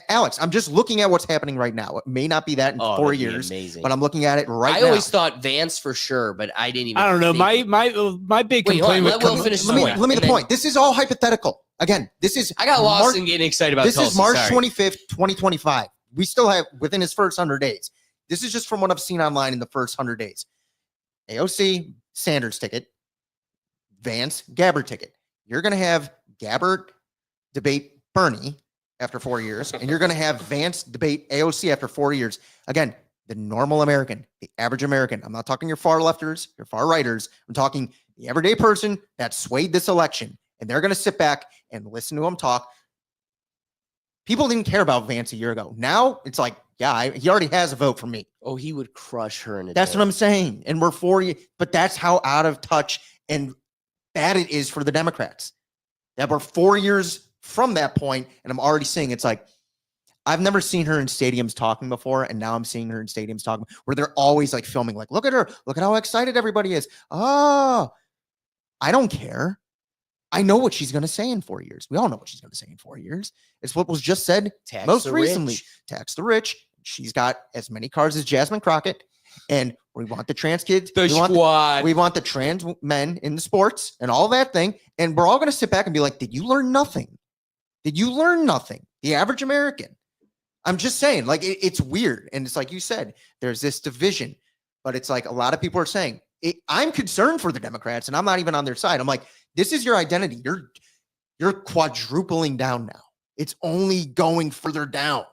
Alex, I'm just looking at what's happening right now. It may not be that in 4 that'd be years, amazing. but I'm looking at it right I now. always thought Vance for sure, but I didn't even. I don't know. think- My big Wait, hold on, complaint with let Will finish his point. Let me and the then- point. This is all hypothetical. Again, this is I got lost in getting excited about this Tulsi, is March sorry. 25th, 2025. We still have within his first 100 days. This is just from what I've seen online in the first 100 days. AOC Sanders ticket, Vance Gabbard ticket. You're going to have Gabbard debate Bernie after 4 years, and you're going to have Vance debate AOC after 4 years. Again, the normal American, the average American. I'm not talking your far lefters, your far righters. I'm talking the everyday person that swayed this election, and they're going to sit back and listen to him talk. People didn't care about Vance a year ago. Now it's like, yeah, he already has a vote for me. Oh, he would crush her in a That's day. what I'm saying. And we're 4 years, but that's how out of touch and bad it is for the Democrats. That we're 4 years from that point, and I'm already seeing it's like, I've never seen her in stadiums talking before, and now I'm seeing her in stadiums talking where they're always like filming, like, look at her, look at how excited everybody is. Oh, I don't care. I know what she's going to say in 4 years. We all know what she's going to say in 4 years. It's what was just said Tax most the recently. rich. Tax the rich. She's got as many cars as Jasmine Crockett, and we want the trans kids. The squad. We want the trans men in the sports and all that thing. And we're all going to sit back and be like, did you learn nothing? Did you learn nothing? The average American. I'm just saying, like, it's weird. And it's like you said, there's this division, but it's like a lot of people are saying, I'm concerned for the Democrats, and I'm not even on their side. I'm like, this is your identity. You're quadrupling down now. It's only going further down.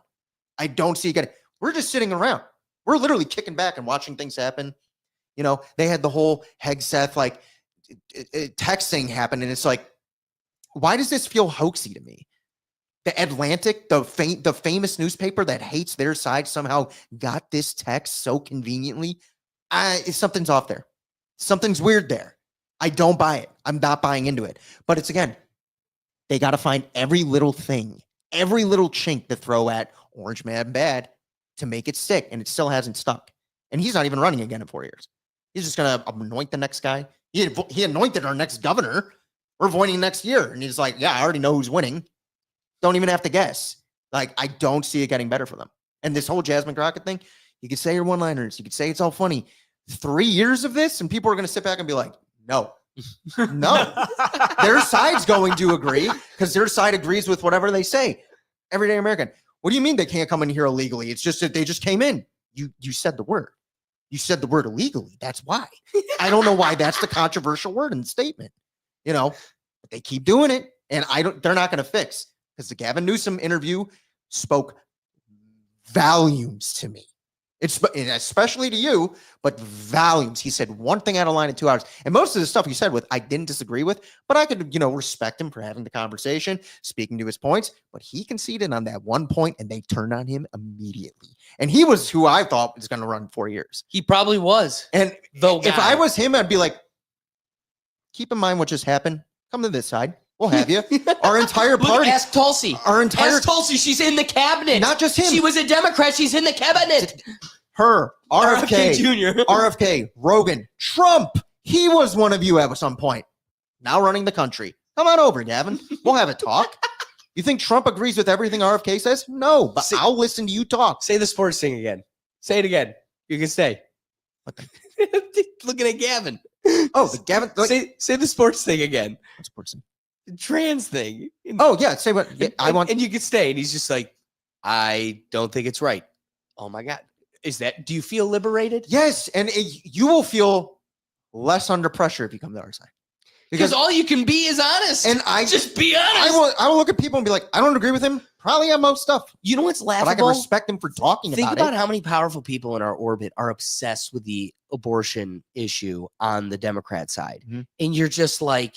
I don't see it getting. We're just sitting around. We're literally kicking back and watching things happen. You know, they had the whole Hegseth like text thing happen, and it's like, why does this feel hoaxy to me? The Atlantic, the famous newspaper that hates their side, somehow got this text so conveniently. Something's off there. Something's weird there. I don't buy it. I'm not buying into it. But it's, again, they got to find every little thing, every little chink to throw at Orange Man Bad to make it stick, and it still hasn't stuck. And he's not even running again in 4 years. He's just going to anoint the next guy. He anointed our next governor. We're voting next year. And he's like, yeah, I already know who's winning. Don't even have to guess. Like, I don't see it getting better for them. And this whole Jasmine Crockett thing, you could say your one-liners. You could say it's all funny. 3 years of this, and people are going to sit back and be like, no. Their side's going to agree because their side agrees with whatever they say. Everyday American. What do you mean they can't come in here illegally? It's just that they just came in. You said the word. You said the word illegally. That's why. I don't know why that's the controversial word in the statement. You know, but they keep doing it, and they're not going to fix, because the Gavin Newsom interview spoke volumes to me. It's especially to you, but volumes. He said one thing out of line in 2 hours. And most of the stuff he said I didn't disagree with, but I could, respect him for having the conversation, speaking to his points. But he conceded on that one point, and they turned on him immediately. And he was who I thought was going to run 4 years. He probably was. And if I was him, I'd be like, keep in mind what just happened. Come to this side. We'll have you. Our entire party. Ask Tulsi. Ask Tulsi. She's in the cabinet. Not just him. She was a Democrat. She's in the cabinet. Her, RFK Jr., RFK, Rogan, Trump. He was one of you at some point. Now running the country. Come on over, Gavin. We'll have a talk. You think Trump agrees with everything RFK says? No, but I'll listen to you talk. Say the sports thing again. Say it again. You can stay. Looking at Gavin. Oh, the Gavin. Say the sports thing again. What sports thing? trans thing. Oh yeah, say what I want, and you could stay. And he's just like, I don't think it's right. Oh my God, do you feel liberated? Yes, and you will feel less under pressure if you come to our side. Because all you can be is honest. And I just be honest. I will look at people and be like, I don't agree with him. Probably on most stuff. You know what's laughable? But I can respect him for talking Think about about it. how many powerful people in our orbit are obsessed with the abortion issue on the Democrat side. And you're just like,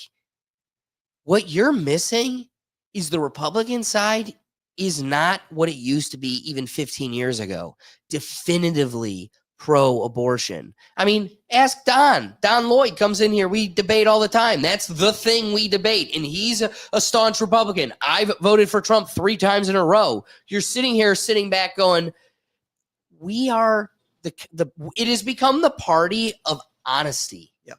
what you're missing is the Republican side is not what it used to be even 15 years ago. Definitively pro-abortion. I mean, ask Don. Don Lloyd comes in here. We debate all the time. That's the thing we debate. And he's a staunch Republican. I've voted for Trump 3 times in a row. You're sitting back going, we are it has become the party of honesty. Yeah.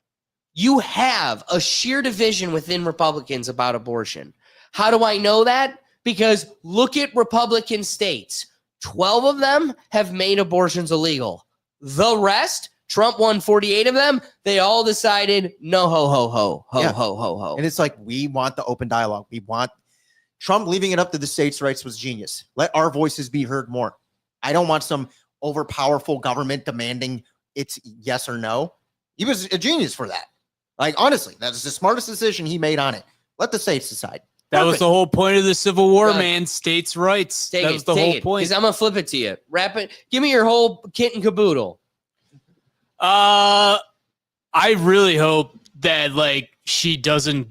You have a sheer division within Republicans about abortion. How do I know that? Because look at Republican states. 12 of them have made abortions illegal. The rest, Trump won 48 of them. They all decided no ho ho ho ho Yeah. ho ho ho. And it's like, we want the open dialogue. We want Trump leaving it up to the states' rights was genius. Let our voices be heard more. I don't want some overpowerful government demanding it's yes or no. He was a genius for that. Like, honestly, that's the smartest decision he made on it. Let the states decide. That was Perfect. the whole point of the Civil War, Done. man. States' rights. Take That it, was the take whole it, point. Because I'm gonna flip it to you. Wrap it. Give me your whole kit and caboodle. I really hope that like she doesn't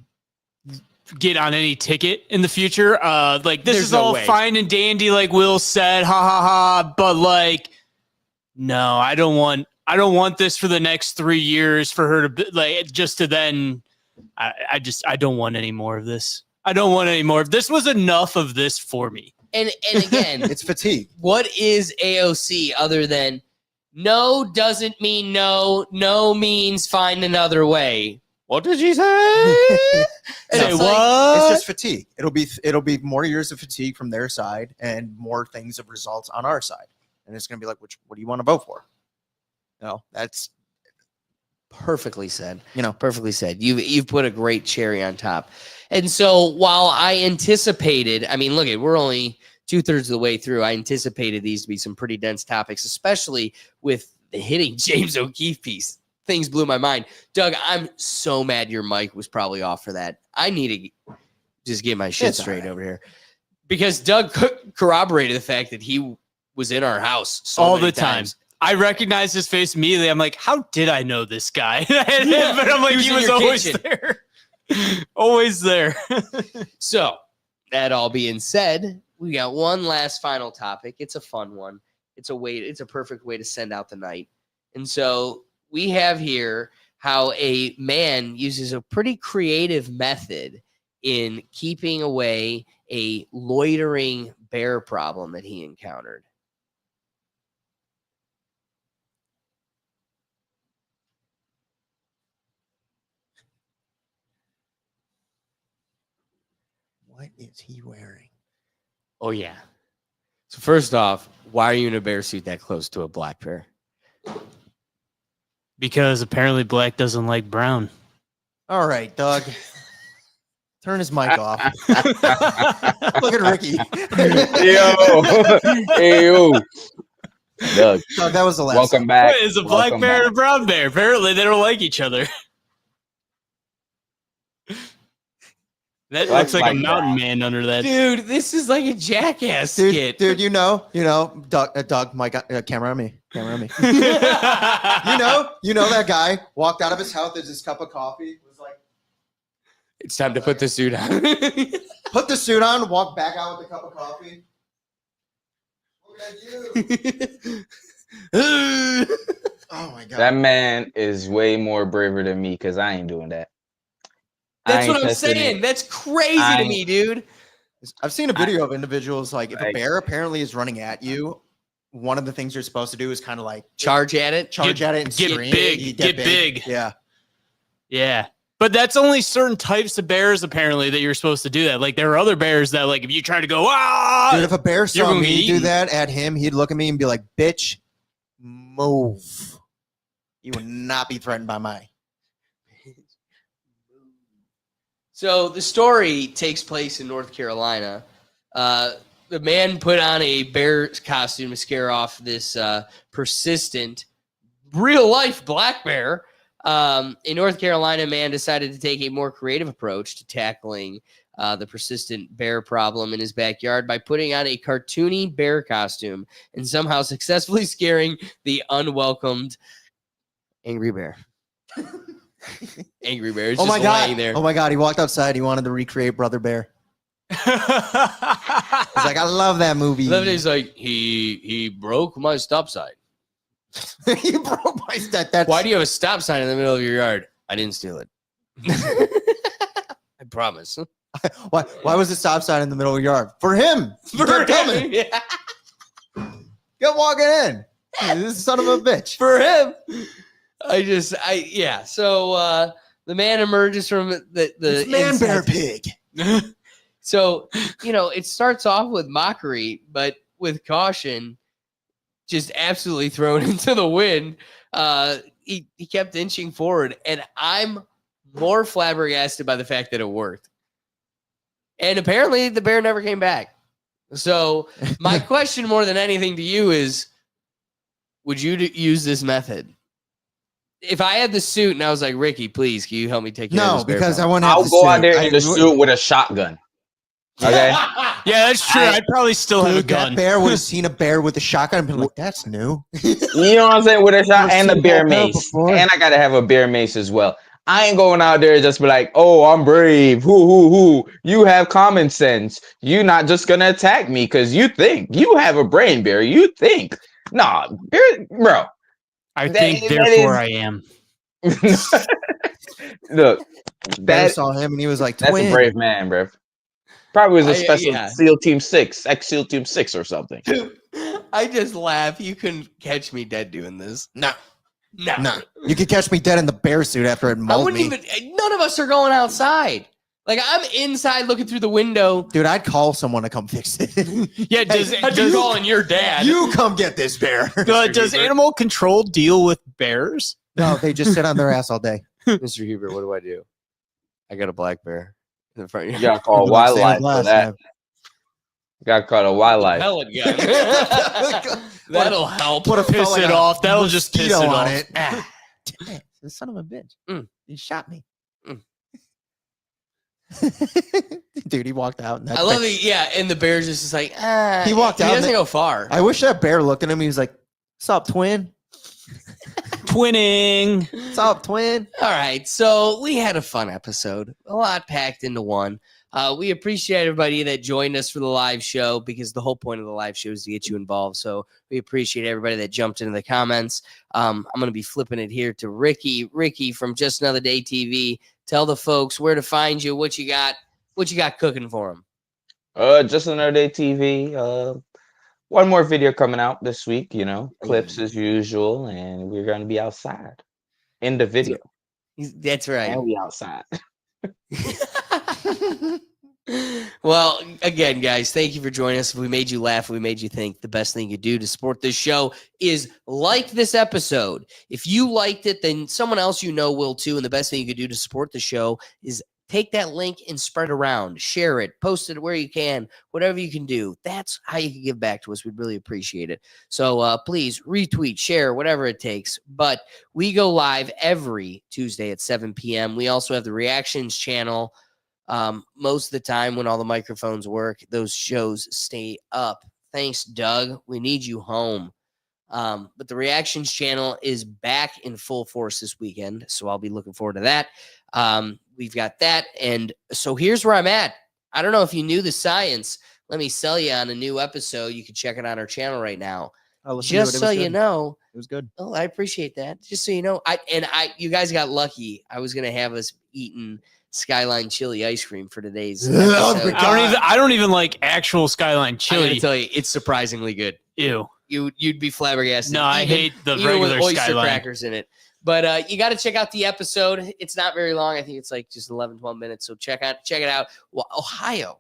get on any ticket in the future. Like this There's is no all way. fine and dandy, like Will said, ha ha ha. But like, no, I don't want this for the next 3 years for her to be, like just to then. I don't want any more of this. I don't want any more. This was enough of this for me. And again, It's fatigue. what is AOC other than no doesn't mean no, no means find another way. What did she say? And Say it's what? It's just fatigue. It'll be more years of fatigue from their side and more things of results on our side. And it's gonna be like, what do you want to vote for? No, that's Perfectly said. you know. Perfectly said. You've put a great cherry on top. And so while I anticipated, I mean, look at we're only 2/3 of the way through. I anticipated these to be some pretty dense topics, especially with the hitting James O'Keefe piece. Things blew my mind. Doug, I'm so mad your mic was probably off for that. I need to just get my shit It's all straight right. over here. Because Doug corroborated the fact that he was in our house so All many the time. times. I recognized his face immediately. I'm like, how did I know this guy? Yeah, But I'm like, he he was was in your always kitchen. there. Always there. So, that all being said, we got one last final topic. It's a fun one. It's a perfect way to send out the night. And so, we have here how a man uses a pretty creative method in keeping away a loitering bear problem that he encountered. What is he wearing? Oh, yeah. So, first off, why are you in a bear suit that close to a black bear? Because apparently black doesn't like brown. All right, Doug. Turn his mic off. Look at Ricky. Yo. Doug, Doug, that was the last. welcome back. What is a black Welcome bear back. and a brown bear? Apparently they don't like each other. That Black looks like a like mountain brown. man under that. Dude, this is like a jackass skit. Dude, you know, Doug, mic, camera on me, camera on me. you know that guy walked out of his house with his cup of coffee, was like, It's time to put the suit on. put the suit on, walk back out with the cup of coffee. Look at you. Oh my god. That man is way more braver than me because I ain't doing that. I That's ain't what I'm testing saying. it. That's crazy I to ain't- me, dude. I've seen a video of individuals like if a Like- bear apparently is running at you, one of the things you're supposed to do is kind of like Charge at it. charge at it and get scream. big, You get big. Yeah. Yeah. But that's only certain types of bears, apparently, that you're supposed to do that. Like, there are other bears that, like, if you try to go, ah, Dude, if a bear you're saw gonna me get do eaten. that at him, he'd look at me and be like, bitch, move. You would not be threatened by my. So the story takes place in North Carolina. The man put on a bear costume to scare off this persistent, real-life black bear. In North Carolina, a man decided to take a more creative approach to tackling the persistent bear problem in his backyard by putting on a cartoony bear costume and somehow successfully scaring the unwelcomed angry bear. Angry bear is Oh just my god! laying there. Oh my god! He walked outside. He wanted to recreate Brother Bear. He's like, I love that movie. He's like, he broke my stop sign. He broke my stop. Why do you have a stop sign in the middle of your yard? I didn't steal it. I promise. Why was the stop sign in the middle of your yard? For him. For kept coming. him, yeah. Kept walking in. This son of a bitch. For him. So the man emerges from the It's man bear pig. So, it starts off with mockery, but with caution, just absolutely thrown into the wind. He kept inching forward, and I'm more flabbergasted by the fact that it worked. And apparently the bear never came back. So my question more than anything to you is, would you use this method? If I had the suit and I was like, Ricky, please, can you help me take care of this bear because problem? I want to. I'll go out there in the suit with a shotgun. Okay. Yeah, that's true. I'd probably still have a gun. That bear would have seen a bear with a shotgun and been like, that's new. You know what I'm saying? With a shot and a seen bear that bear mace. before. And I gotta have a bear mace as well. I ain't going out there just be like, oh, I'm brave. Hoo. You have common sense. You're not just gonna attack me because you think you have a brain, bear. You think. Nah, bear, bro. I think, therefore I am. Look, Bear that saw him and he was like, that's twin. a brave man, bro. Probably was a special yeah. SEAL Team 6, ex-SEAL Team 6 or something. I just laugh. You couldn't catch me dead doing this. No. No. You could catch me dead in the bear suit after it I mauled wouldn't me. even. None of us are going outside. Like, I'm inside looking through the window. Dude, I'd call someone to come fix it. Yeah, I'd be calling your dad. You come get this bear. Does animal control deal with bears? No, they just sit on their ass all day. Mr. Huber, what do I do? I got a black bear in the front of You your gotta call You'd be like Santa wildlife Claus, for that. man. You gotta call a wildlife. pellet gun. That'll help. Put a Piss like it a off. That'll just piss it mosquito off. on it. Ah, damn it. The son of a bitch. He shot me. Dude, he walked out. And that I love bear- it. Yeah, and the bear's just like, He walked out He and doesn't the- go far. I wish that bear looked at him. He was like, "What's up, twin? Twinning. What's up, twin?" All right, so we had a fun episode, a lot packed into one. We appreciate everybody that joined us for the live show because the whole point of the live show is to get you involved. So we appreciate everybody that jumped into the comments. I'm going to be flipping it here to Ricky. Ricky from Just Another Day TV. Tell the folks where to find you, what you got cooking for them. Just Another Day TV. One more video coming out this week, clips as usual, and we're gonna be outside in the video. That's right. And we outside. Well, again, guys, thank you for joining us. If we made you laugh, if we made you think, the best thing you do to support this show is like this episode. If you liked it, then someone else will too. And the best thing you could do to support the show is take that link and spread it around, share it, post it where you can, whatever you can do. That's how you can give back to us. We'd really appreciate it. So please retweet, share, whatever it takes. But we go live every Tuesday at 7 p.m. We also have the reactions channel. Most of the time when all the microphones work, those shows stay up. Thanks, Doug. We need you home. But the reactions channel is back in full force this weekend. So I'll be looking forward to that. We've got that. And so here's where I'm at. I don't know if you knew the science. Let me sell you on a new episode. You can check it on our channel right now. Just so you know. It was good. Oh, I appreciate that. Just so you know. You guys got lucky. I was going to have us eating Skyline chili ice cream for today's episode. I don't even like actual Skyline I'm chili. going to tell you, it's surprisingly good. Ew. You'd be flabbergasted. No, I hate the even regular with oyster Skyline. crackers in it. But you got to check out the episode. It's not very long. I think it's like just 11, 12 minutes. So check it out. Well, Ohio.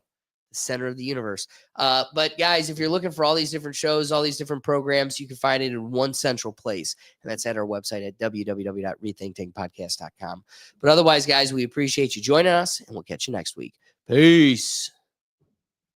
the center of the universe. But guys, if you're looking for all these different shows, all these different programs, you can find it in one central place. And that's at our website at www.rethinktankpodcast.com. But otherwise, guys, we appreciate you joining us, and we'll catch you next week. Peace.